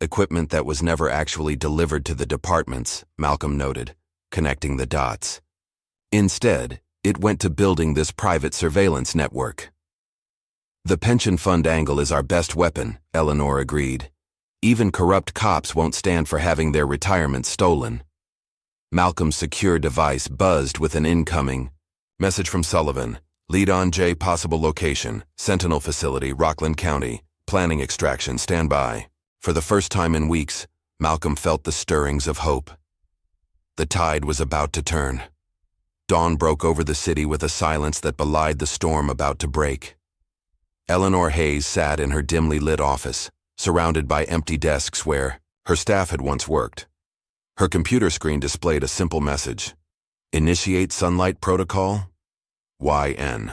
Equipment that was never actually delivered to the departments," Malcolm noted, connecting the dots. "Instead, it went to building this private surveillance network." "The pension fund angle is our best weapon," Eleanor agreed. Even corrupt cops won't stand for having their retirement stolen. Malcolm's secure device buzzed with an incoming message from Sullivan. Lead on J, possible location, Sentinel facility, Rockland County, planning extraction, stand by. For the first time in weeks, Malcolm felt the stirrings of hope. The tide was about to turn. Dawn broke over the city with a silence that belied the storm about to break. Eleanor Hayes sat in her dimly lit office, surrounded by empty desks where her staff had once worked. Her computer screen displayed a simple message: Initiate sunlight protocol? YN.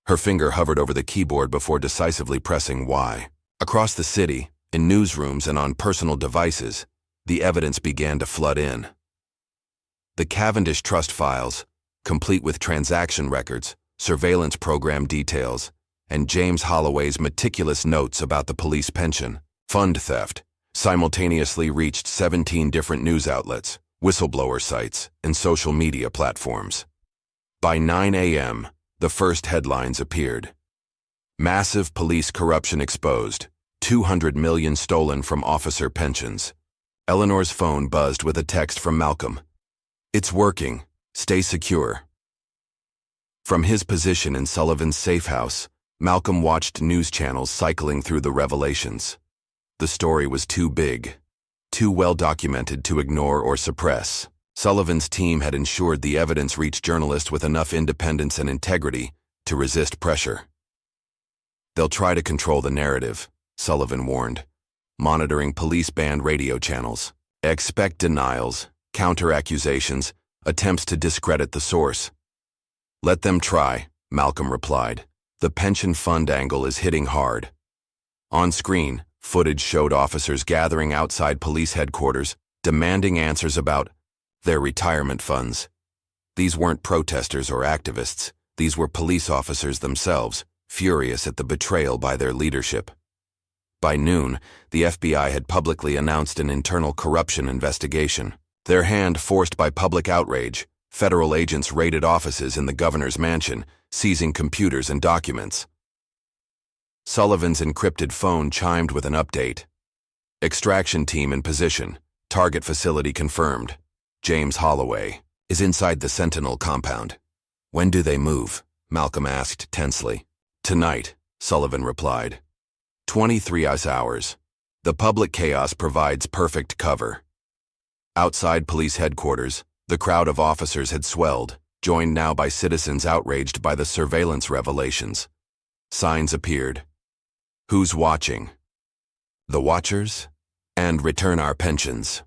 Her finger hovered over the keyboard before decisively pressing Y. Across the city, in newsrooms and on personal devices, the evidence began to flood in. The Cavendish Trust files, complete with transaction records, surveillance program details, and James Holloway's meticulous notes about the police pension, fund theft, simultaneously reached 17 different news outlets, whistleblower sites, and social media platforms. By 9 a.m., the first headlines appeared. Massive police corruption exposed, 200 million stolen from officer pensions. Eleanor's phone buzzed with a text from Malcolm. It's working. Stay secure. From his position in Sullivan's safe house, Malcolm watched news channels cycling through the revelations. The story was too big, too well documented to ignore or suppress. Sullivan's team had ensured the evidence reached journalists with enough independence and integrity to resist pressure. They'll try to control the narrative, Sullivan warned, monitoring police-banned radio channels. Expect denials, counter-accusations, attempts to discredit the source. Let them try, Malcolm replied. The pension fund angle is hitting hard. On screen, footage showed officers gathering outside police headquarters, demanding answers about their retirement funds. These weren't protesters or activists. These were police officers themselves, furious at the betrayal by their leadership. By noon, the FBI had publicly announced an internal corruption investigation. Their hand forced by public outrage, federal agents raided offices in the governor's mansion, seizing computers and documents. Sullivan's encrypted phone chimed with an update. Extraction team in position. Target facility confirmed. James Holloway is inside the Sentinel compound. When do they move? Malcolm asked tensely. Tonight, Sullivan replied. 23 hours. The public chaos provides perfect cover. Outside police headquarters, the crowd of officers had swelled, joined now by citizens outraged by the surveillance revelations. Signs appeared. Who's watching? The Watchers? And return our pensions.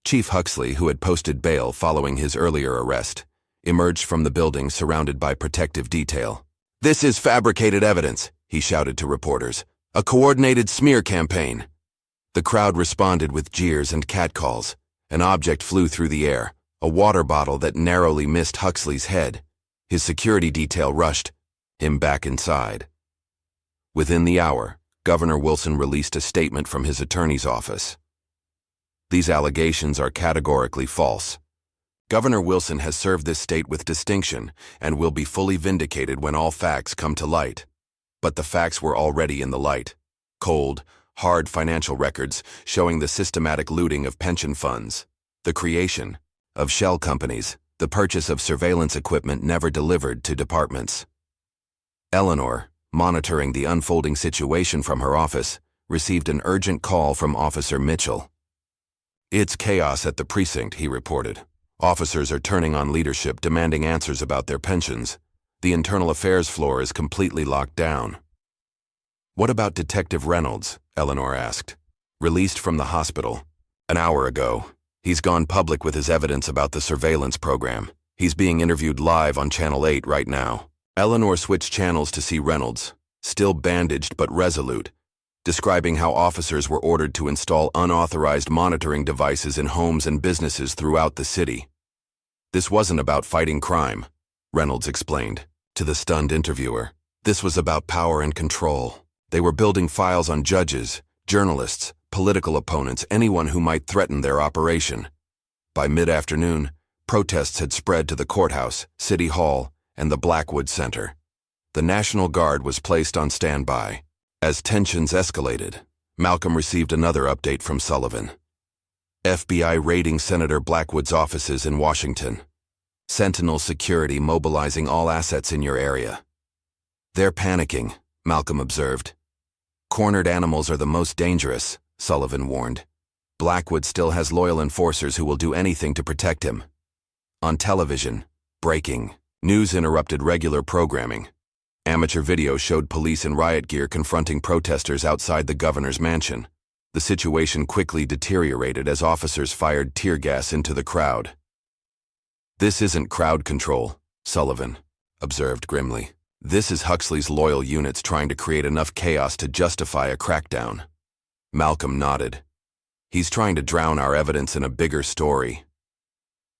Chief Huxley, who had posted bail following his earlier arrest, emerged from the building surrounded by protective detail. This is fabricated evidence, he shouted to reporters. A coordinated smear campaign. The crowd responded with jeers and catcalls. An object flew through the air, a water bottle that narrowly missed Huxley's head. His security detail rushed him back inside. Within the hour, Governor Wilson released a statement from his attorney's office. These allegations are categorically false. Governor Wilson has served this state with distinction and will be fully vindicated when all facts come to light. But the facts were already in the light. Cold, hard financial records showing the systematic looting of pension funds, the creation of shell companies, the purchase of surveillance equipment never delivered to departments. Eleanor, monitoring the unfolding situation from her office, received an urgent call from Officer Mitchell. It's chaos at the precinct, he reported. Officers are turning on leadership, demanding answers about their pensions. The internal affairs floor is completely locked down. What about Detective Reynolds? Eleanor asked. Released from the hospital. An hour ago. He's gone public with his evidence about the surveillance program. He's being interviewed live on Channel 8 right now. Eleanor switched channels to see Reynolds, still bandaged but resolute, describing how officers were ordered to install unauthorized monitoring devices in homes and businesses throughout the city. This wasn't about fighting crime, Reynolds explained to the stunned interviewer. This was about power and control. They were building files on judges, journalists, political opponents, anyone who might threaten their operation. By mid-afternoon, protests had spread to the courthouse, City Hall, and the Blackwood Center. The National Guard was placed on standby. As tensions escalated, Malcolm received another update from Sullivan. FBI raiding Senator Blackwood's offices in Washington. Sentinel security mobilizing all assets in your area. They're panicking, Malcolm observed. Cornered animals are the most dangerous, Sullivan warned. Blackwood still has loyal enforcers who will do anything to protect him. On television, breaking news interrupted regular programming. Amateur video showed police in riot gear confronting protesters outside the governor's mansion. The situation quickly deteriorated as officers fired tear gas into the crowd. This isn't crowd control, Sullivan observed grimly. This is Huxley's loyal units trying to create enough chaos to justify a crackdown. Malcolm nodded. He's trying to drown our evidence in a bigger story.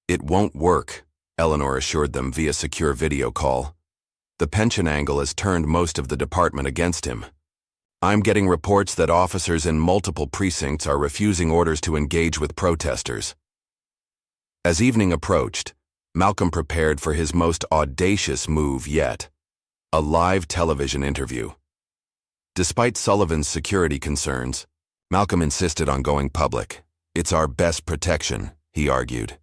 It won't work, Eleanor assured them via secure video call. The pension angle has turned most of the department against him. I'm getting reports that officers in multiple precincts are refusing orders to engage with protesters. As evening approached, Malcolm prepared for his most audacious move yet: a live television interview. Despite Sullivan's security concerns, Malcolm insisted on going public. It's our best protection, he argued.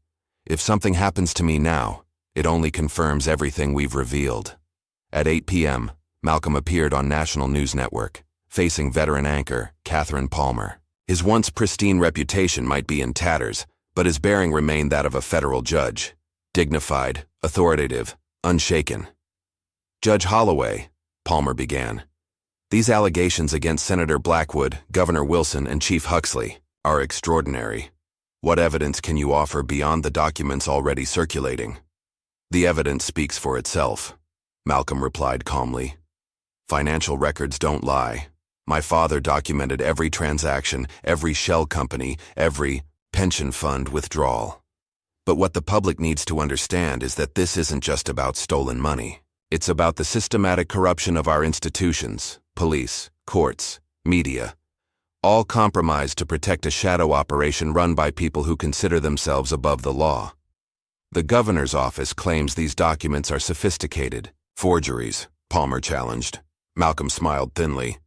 If something happens to me now, it only confirms everything we've revealed. At 8 p.m., Malcolm appeared on National News Network, facing veteran anchor Catherine Palmer. His once pristine reputation might be in tatters, but his bearing remained that of a federal judge. Dignified, authoritative, unshaken. Judge Holloway, Palmer began. These allegations against Senator Blackwood, Governor Wilson, and Chief Huxley are extraordinary. What evidence can you offer beyond the documents already circulating? The evidence speaks for itself, Malcolm replied calmly. Financial records don't lie. My father documented every transaction, every shell company, every pension fund withdrawal. But what the public needs to understand is that this isn't just about stolen money. It's about the systematic corruption of our institutions, police, courts, media, all compromised to protect a shadow operation run by people who consider themselves above the law. The governor's office claims these documents are sophisticated forgeries, Palmer challenged. Malcolm smiled thinly.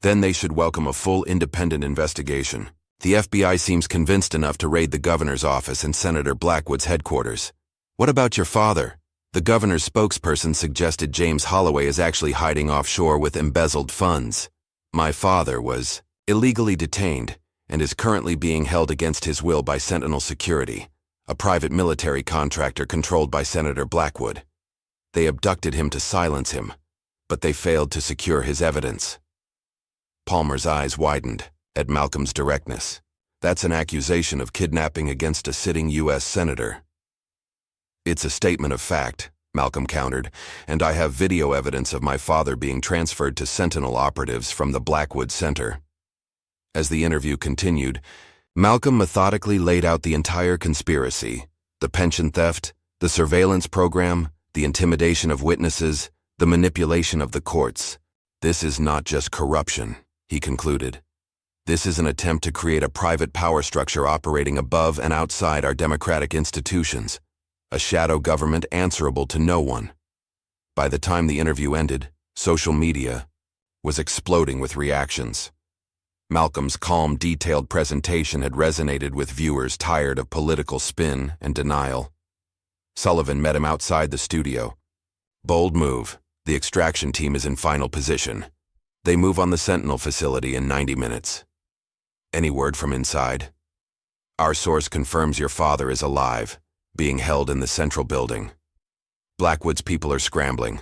Then they should welcome a full independent investigation. The FBI seems convinced enough to raid the governor's office and Senator Blackwood's headquarters. What about your father? The governor's spokesperson suggested James Holloway is actually hiding offshore with embezzled funds. My father was illegally detained and is currently being held against his will by Sentinel Security, a private military contractor controlled by Senator Blackwood. They abducted him to silence him, but they failed to secure his evidence. Palmer's eyes widened at Malcolm's directness. That's an accusation of kidnapping against a sitting U.S. senator. It's a statement of fact, Malcolm countered, and I have video evidence of my father being transferred to Sentinel operatives from the Blackwood Center. As the interview continued, Malcolm methodically laid out the entire conspiracy: the pension theft, the surveillance program, the intimidation of witnesses, the manipulation of the courts. This is not just corruption, he concluded. This is an attempt to create a private power structure operating above and outside our democratic institutions, a shadow government answerable to no one. By the time the interview ended, social media was exploding with reactions. Malcolm's calm, detailed presentation had resonated with viewers tired of political spin and denial. Sullivan met him outside the studio. Bold move. The extraction team is in final position. They move on the Sentinel facility in 90 minutes. Any word from inside? Our source confirms your father is alive, being held in the central building. Blackwood's people are scrambling,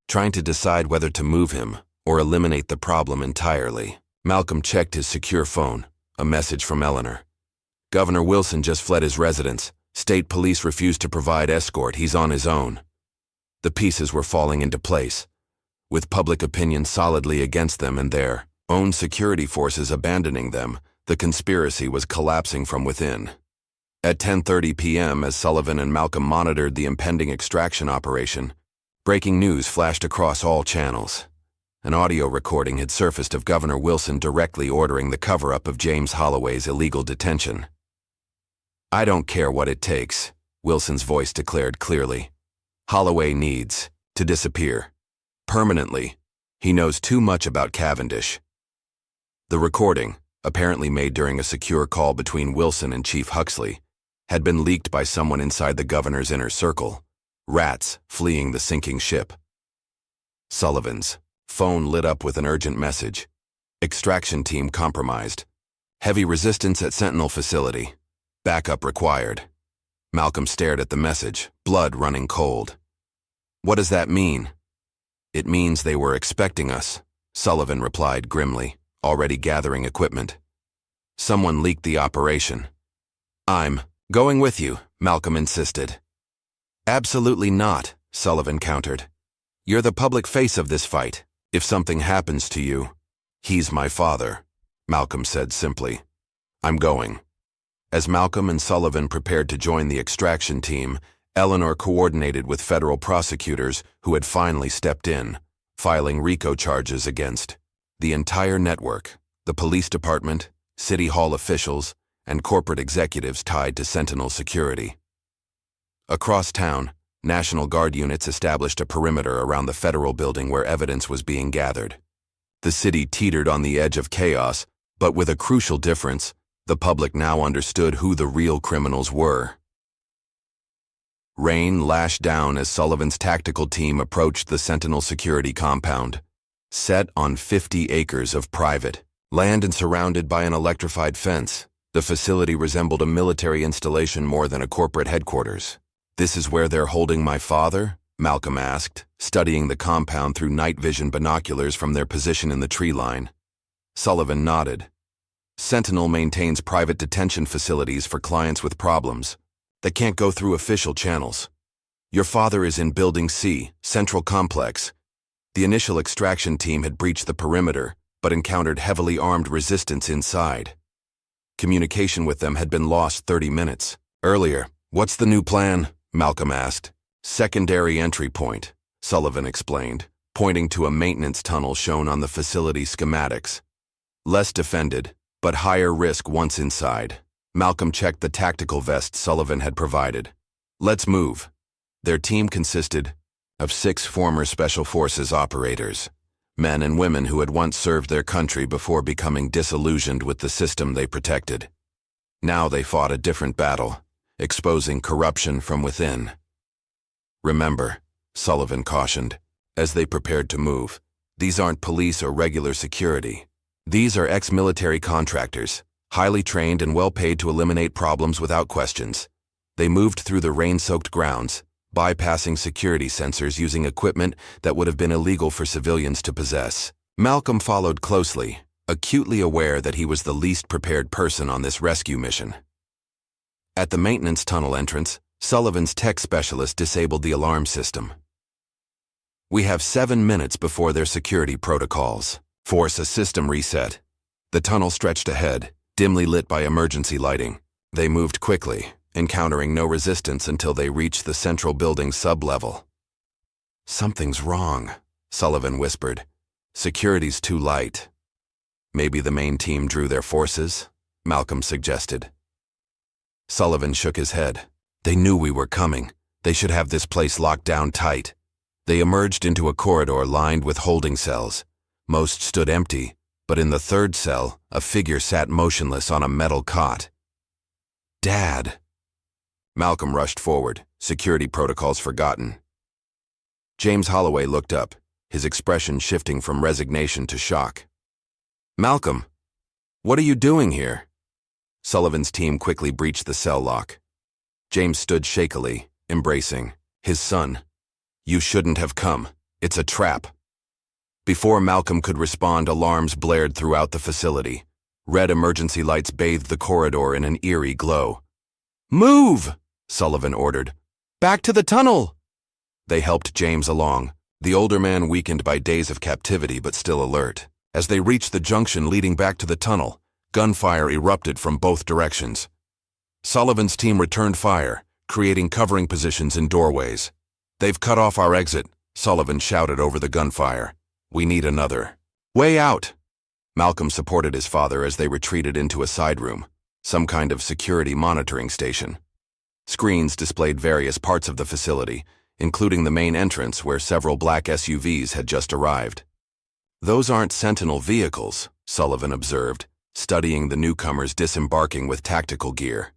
trying to decide whether to move him or eliminate the problem entirely. Malcolm checked his secure phone, a message from Eleanor. Governor Wilson just fled his residence. State police refused to provide escort. He's on his own. The pieces were falling into place, with public opinion solidly against them and their own security forces abandoning them. The conspiracy was collapsing from within. At 10:30 p.m., as Sullivan and Malcolm monitored the impending extraction operation, breaking news flashed across all channels. An audio recording had surfaced of Governor Wilson directly ordering the cover-up of James Holloway's illegal detention. I don't care what it takes, Wilson's voice declared clearly. Holloway needs to disappear. Permanently. He knows too much about Cavendish. The recording, apparently made during a secure call between Wilson and Chief Huxley, had been leaked by someone inside the governor's inner circle. Rats fleeing the sinking ship. Sullivan's phone lit up with an urgent message. Extraction team compromised. Heavy resistance at Sentinel facility. Backup required. Malcolm stared at the message, blood running cold. What does that mean? It means they were expecting us, Sullivan replied grimly, already gathering equipment. Someone leaked the operation. I'm going with you, Malcolm insisted. Absolutely not, Sullivan countered. You're the public face of this fight. If something happens to you, he's my father, Malcolm said simply. I'm going. As Malcolm and Sullivan prepared to join the extraction team, Eleanor coordinated with federal prosecutors who had finally stepped in, filing RICO charges against the entire network, the police department, city hall officials, and corporate executives tied to Sentinel security. Across town, National Guard units established a perimeter around the federal building where evidence was being gathered. The city teetered on the edge of chaos, but with a crucial difference: the public now understood who the real criminals were. Rain lashed down as Sullivan's tactical team approached the Sentinel security compound. Set on 50 acres of private land and surrounded by an electrified fence, the facility resembled a military installation more than a corporate headquarters. This is where they're holding my father? Malcolm asked, studying the compound through night vision binoculars from their position in the tree line. Sullivan nodded. Sentinel maintains private detention facilities for clients with problems that can't go through official channels. Your father is in Building C, Central Complex. The initial extraction team had breached the perimeter, but encountered heavily armed resistance inside. Communication with them had been lost 30 minutes earlier. What's the new plan? Malcolm asked. Secondary entry point, Sullivan explained, pointing to a maintenance tunnel shown on the facility schematics. Less defended, but higher risk once inside. Malcolm checked the tactical vest Sullivan had provided. Let's move. Their team consisted of 6 former Special Forces operators, men and women who had once served their country before becoming disillusioned with the system they protected. Now they fought a different battle, exposing corruption from within. Remember, Sullivan cautioned, as they prepared to move, these aren't police or regular security. These are ex-military contractors, highly trained and well paid to eliminate problems without questions. They moved through the rain-soaked grounds, bypassing security sensors using equipment that would have been illegal for civilians to possess. Malcolm followed closely, acutely aware that he was the least prepared person on this rescue mission. At the maintenance tunnel entrance, Sullivan's tech specialist disabled the alarm system. We have 7 minutes before their security protocols. Force a system reset. The tunnel stretched ahead, dimly lit by emergency lighting. They moved quickly, encountering no resistance until they reached the central building's sub-level. Something's wrong, Sullivan whispered. Security's too light. Maybe the main team drew their forces, Malcolm suggested. Sullivan shook his head. They knew we were coming. They should have this place locked down tight. They emerged into a corridor lined with holding cells. Most stood empty, but in the third cell, a figure sat motionless on a metal cot. Dad! Malcolm rushed forward, security protocols forgotten. James Holloway looked up, his expression shifting from resignation to shock. Malcolm, what are you doing here? Sullivan's team quickly breached the cell lock. James stood shakily, embracing his son. You shouldn't have come. It's a trap. Before Malcolm could respond, alarms blared throughout the facility. Red emergency lights bathed the corridor in an eerie glow. Move! Sullivan ordered. Back to the tunnel! They helped James along, the older man weakened by days of captivity but still alert. As they reached the junction leading back to the tunnel, gunfire erupted from both directions. Sullivan's team returned fire, creating covering positions in doorways. They've cut off our exit, Sullivan shouted over the gunfire. We need another way out. Malcolm supported his father as they retreated into a side room, some kind of security monitoring station. Screens displayed various parts of the facility, including the main entrance where several black SUVs had just arrived. Those aren't Sentinel vehicles, Sullivan observed. studying the newcomers disembarking with tactical gear.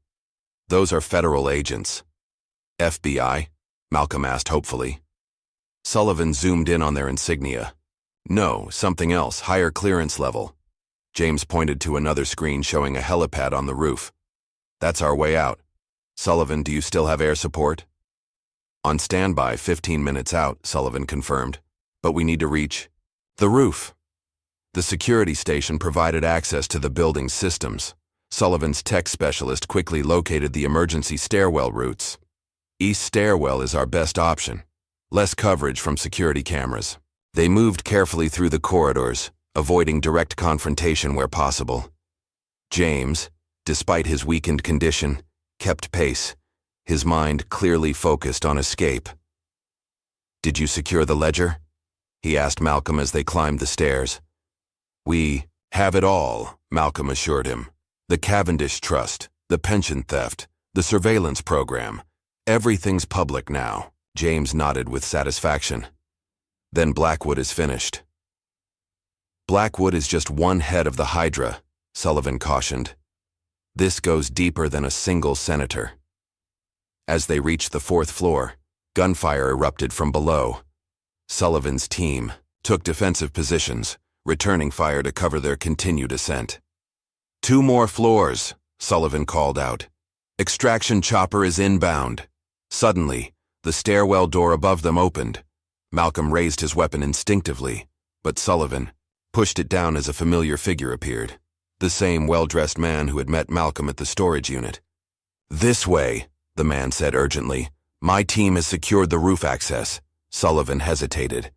Those are federal agents. FBI? Malcolm asked hopefully. Sullivan zoomed in on their insignia. No, something else, higher clearance level. James pointed to another screen showing a helipad on the roof. That's our way out. Sullivan, do you still have air support? On standby, 15 minutes out, Sullivan confirmed. But we need to reach the roof. The security station provided access to the building's systems. Sullivan's tech specialist quickly located the emergency stairwell routes. East stairwell is our best option. Less coverage from security cameras. They moved carefully through the corridors, avoiding direct confrontation where possible. James, despite his weakened condition, kept pace, his mind clearly focused on escape. "Did you secure the ledger?" he asked Malcolm as they climbed the stairs. "We have it all," Malcolm assured him. "The Cavendish Trust, the pension theft, the surveillance program. Everything's public now." James nodded with satisfaction. "Then Blackwood is finished." "Blackwood is just one head of the Hydra," Sullivan cautioned. "This goes deeper than a single senator." As they reached the 4th floor, gunfire erupted from below. Sullivan's team took defensive positions, returning fire to cover their continued ascent. "2 more floors," Sullivan called out. "Extraction chopper is inbound." Suddenly, the stairwell door above them opened. Malcolm raised his weapon instinctively, but Sullivan pushed it down as a familiar figure appeared. The same well-dressed man who had met Malcolm at the storage unit. "This way," the man said urgently. "My team has secured the roof access." Sullivan hesitated.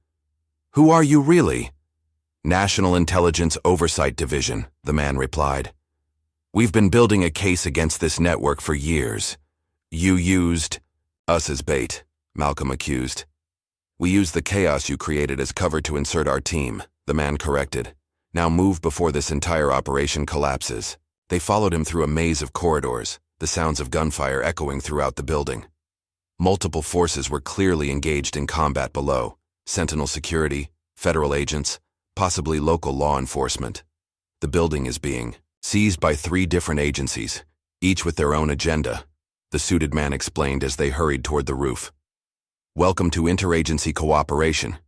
"Who are you really?" "National Intelligence Oversight Division," the man replied. "We've been building a case against this network for years. You used us as bait," Malcolm accused. "We used the chaos you created as cover to insert our team," the man corrected. "Now move before this entire operation collapses." They followed him through a maze of corridors, the sounds of gunfire echoing throughout the building. Multiple forces were clearly engaged in combat below: Sentinel security, federal agents, possibly local law enforcement. The building is being seized by 3 different agencies, each with their own agenda, the suited man explained as they hurried toward the roof. "Welcome to interagency cooperation."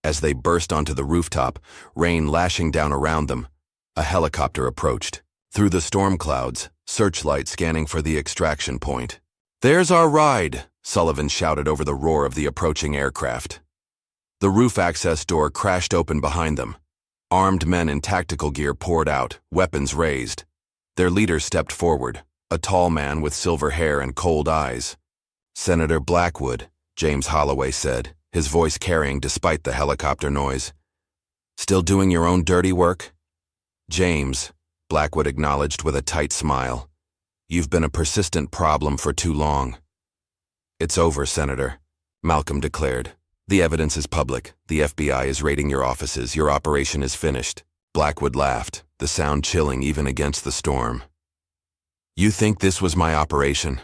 As they burst onto the rooftop, rain lashing down around them, a helicopter approached. Through the storm clouds, searchlight scanning for the extraction point. "There's our ride," Sullivan shouted over the roar of the approaching aircraft. The roof access door crashed open behind them. Armed men in tactical gear poured out, weapons raised. Their leader stepped forward, a tall man with silver hair and cold eyes. "Senator Blackwood," James Holloway said, his voice carrying despite the helicopter noise. "Still doing your own dirty work?" "James," Blackwood acknowledged with a tight smile. "You've been a persistent problem for too long." "It's over, Senator," Malcolm declared. "The evidence is public. The FBI is raiding your offices. Your operation is finished." Blackwood laughed, the sound chilling even against the storm. "You think this was my operation?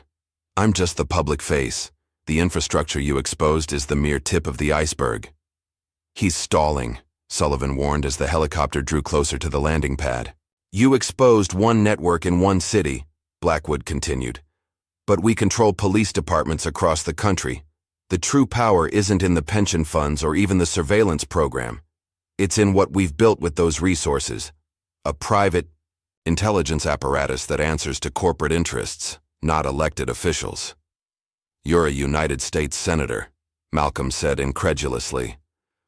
I'm just the public face. The infrastructure you exposed is the mere tip of the iceberg." "He's stalling," Sullivan warned as the helicopter drew closer to the landing pad. "You exposed one network in one city," Blackwood continued. "But we control police departments across the country. The true power isn't in the pension funds or even the surveillance program. It's in what we've built with those resources. A private intelligence apparatus that answers to corporate interests, not elected officials." "You're a United States Senator," Malcolm said incredulously.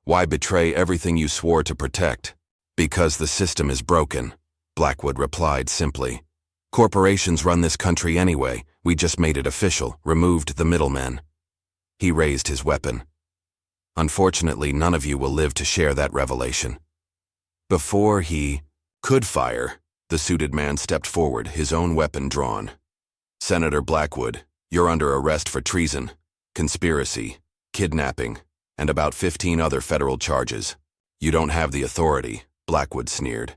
"Why betray everything you swore to protect?" "Because the system is broken," Blackwood replied simply. "Corporations run this country anyway. We just made it official, removed the middlemen." He raised his weapon. "Unfortunately, none of you will live to share that revelation." Before he could fire, the suited man stepped forward, his own weapon drawn. "Senator Blackwood, you're under arrest for treason, conspiracy, kidnapping, and about 15 other federal charges. You don't have the authority," Blackwood sneered.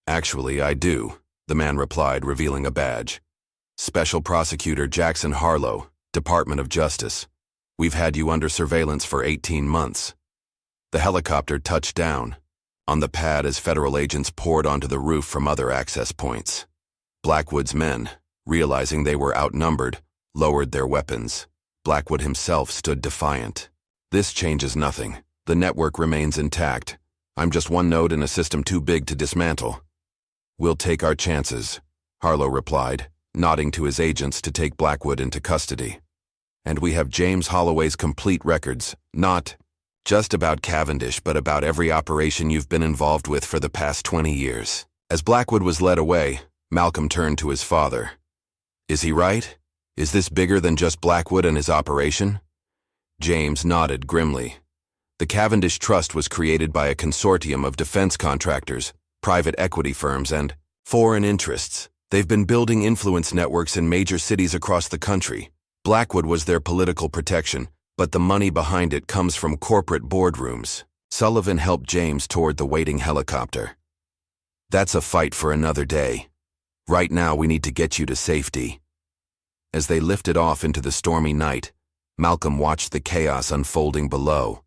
"Actually, I do," the man replied, revealing a badge. "Special Prosecutor Jackson Harlow, Department of Justice. We've had you under surveillance for 18 months. The helicopter touched down. on the pad as federal agents poured onto the roof from other access points. Blackwood's men, realizing they were outnumbered, lowered their weapons. Blackwood himself stood defiant. "This changes nothing. The network remains intact. I'm just one node in a system too big to dismantle." "We'll take our chances," Harlow replied, nodding to his agents to take Blackwood into custody. "And we have James Holloway's complete records, not just about Cavendish, but about every operation you've been involved with for the past 20 years. As Blackwood was led away, Malcolm turned to his father. "Is he right? Is this bigger than just Blackwood and his operation?" James nodded grimly. The Cavendish Trust was created by a consortium of defense contractors, private equity firms, and foreign interests. They've been building influence networks in major cities across the country. Blackwood was their political protection, but the money behind it comes from corporate boardrooms. Sullivan helped James toward the waiting helicopter. "That's a fight for another day. Right now we need to get you to safety." As they lifted off into the stormy night, Malcolm watched the chaos unfolding below.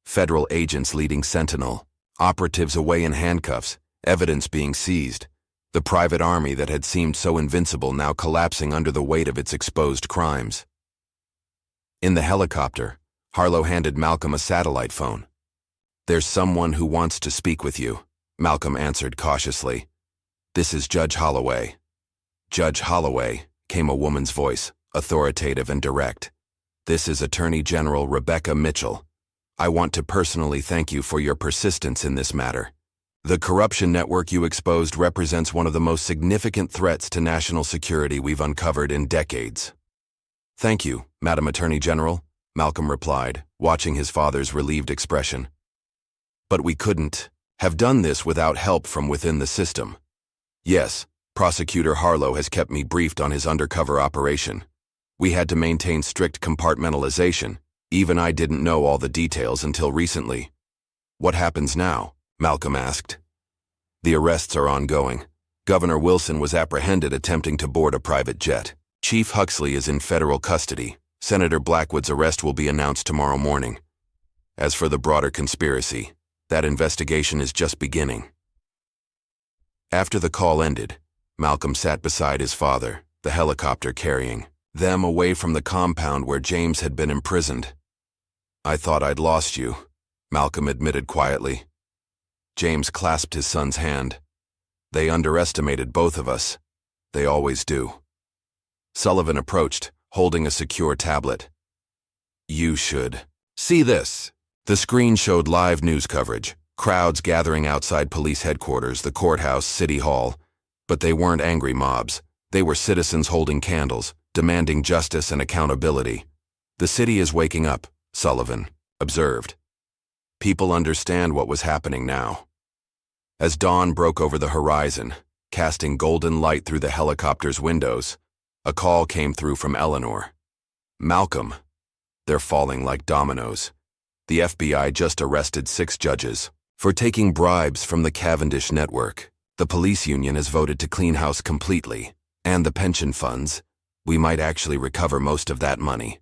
Federal agents leading sentinel, operatives away in handcuffs, evidence being seized, the private army that had seemed so invincible now collapsing under the weight of its exposed crimes. In the helicopter, Harlow handed Malcolm a satellite phone. "There's someone who wants to speak with you," Malcolm answered cautiously. "This is Judge Holloway." "Judge Holloway," came a woman's voice, authoritative and direct. "This is Attorney General Rebecca Mitchell. I want to personally thank you for your persistence in this matter. The corruption network you exposed represents one of the most significant threats to national security we've uncovered in decades." "Thank you, Madam Attorney General," Malcolm replied, watching his father's relieved expression. "But we couldn't have done this without help from within the system. Yes, Prosecutor Harlow has kept me briefed on his undercover operation. We had to maintain strict compartmentalization. Even I didn't know all the details until recently." "What happens now?" Malcolm asked. "The arrests are ongoing. Governor Wilson was apprehended attempting to board a private jet. Chief Huxley is in federal custody. Senator Blackwood's arrest will be announced tomorrow morning. As for the broader conspiracy, that investigation is just beginning." After the call ended, Malcolm sat beside his father, the helicopter carrying them away from the compound where James had been imprisoned. "I thought I'd lost you," Malcolm admitted quietly. James clasped his son's hand. "They underestimated both of us. They always do." Sullivan approached, holding a secure tablet. "You should see this." The screen showed live news coverage, crowds gathering outside police headquarters, the courthouse, city hall. But they weren't angry mobs. They were citizens holding candles, demanding justice and accountability. "The city is waking up," Sullivan observed. People understand what was happening now. As dawn broke over the horizon, casting golden light through the helicopter's windows, a call came through from Eleanor. "Malcolm, they're falling like dominoes. The FBI just arrested 6 judges for taking bribes from the Cavendish network. The police union has voted to clean house completely, and the pension funds. We might actually recover most of that money."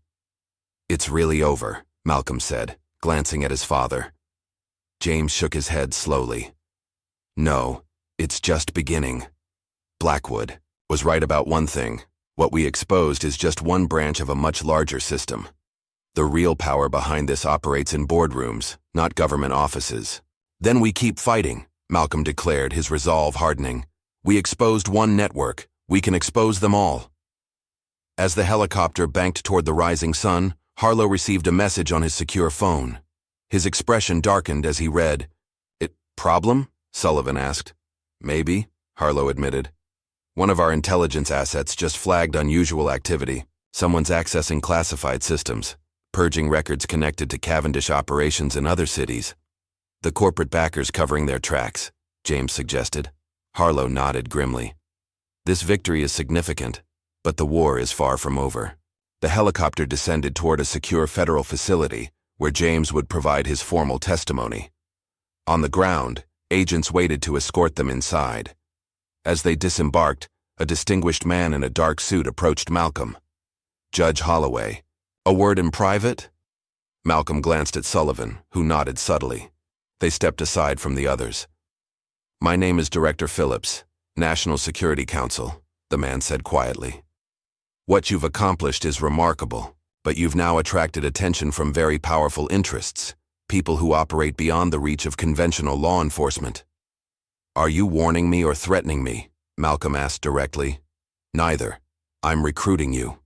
"It's really over," Malcolm said, glancing at his father. James shook his head slowly. "No, it's just beginning. Blackwood was right about one thing. What we exposed is just one branch of a much larger system. The real power behind this operates in boardrooms, not government offices." "Then we keep fighting," Malcolm declared, his resolve hardening. "We exposed one network. We can expose them all." As the helicopter banked toward the rising sun, Harlow received a message on his secure phone. His expression darkened as he read. "Problem?" Sullivan asked. "Maybe," Harlow admitted. "One of our intelligence assets just flagged unusual activity. Someone's accessing classified systems, purging records connected to Cavendish operations in other cities. The corporate backers covering their tracks," James suggested. Harlow nodded grimly. "This victory is significant, but the war is far from over." The helicopter descended toward a secure federal facility where James would provide his formal testimony. On the ground, agents waited to escort them inside. As they disembarked, a distinguished man in a dark suit approached Malcolm. "Judge Holloway, a word in private?" Malcolm glanced at Sullivan, who nodded subtly. They stepped aside from the others. "My name is Director Phillips, National Security Council," the man said quietly. "What you've accomplished is remarkable, but you've now attracted attention from very powerful interests, people who operate beyond the reach of conventional law enforcement." "Are you warning me or threatening me?" Malcolm asked directly. "Neither. I'm recruiting you."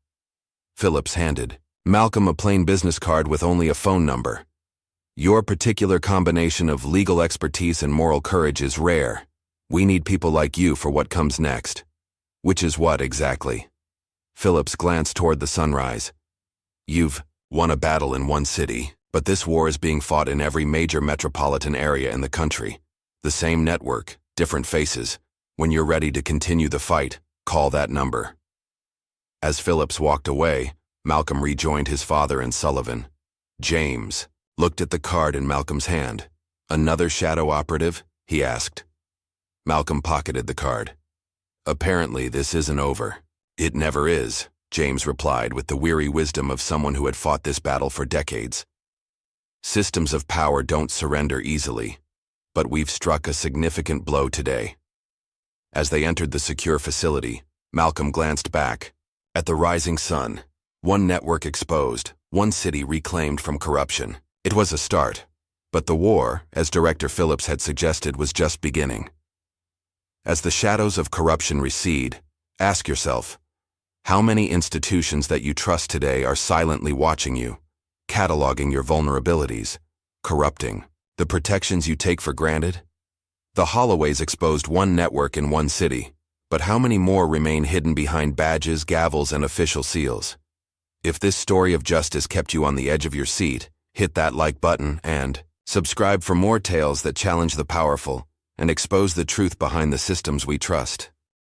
Phillips handed Malcolm a plain business card with only a phone number. "Your particular combination of legal expertise and moral courage is rare. We need people like you for what comes next." "Which is what, exactly?" Phillips glanced toward the sunrise. "You've won a battle in one city, but this war is being fought in every major metropolitan area in the country. The same network, different faces. When you're ready to continue the fight, call that number." As Phillips walked away, Malcolm rejoined his father and Sullivan. James looked at the card in Malcolm's hand. "Another shadow operative?" he asked. Malcolm pocketed the card. "Apparently this isn't over." "It never is," James replied with the weary wisdom of someone who had fought this battle for decades. "Systems of power don't surrender easily, but we've struck a significant blow today." As they entered the secure facility, Malcolm glanced back at the rising sun. One network exposed, one city reclaimed from corruption. It was a start, but the war, as Director Phillips had suggested, was just beginning. As the shadows of corruption recede, ask yourself, how many institutions that you trust today are silently watching you, cataloging your vulnerabilities, corrupting the protections you take for granted? The Holloways exposed one network in one city, but how many more remain hidden behind badges, gavels, and official seals? If this story of justice kept you on the edge of your seat, hit that like button and subscribe for more tales that challenge the powerful and expose the truth behind the systems we trust.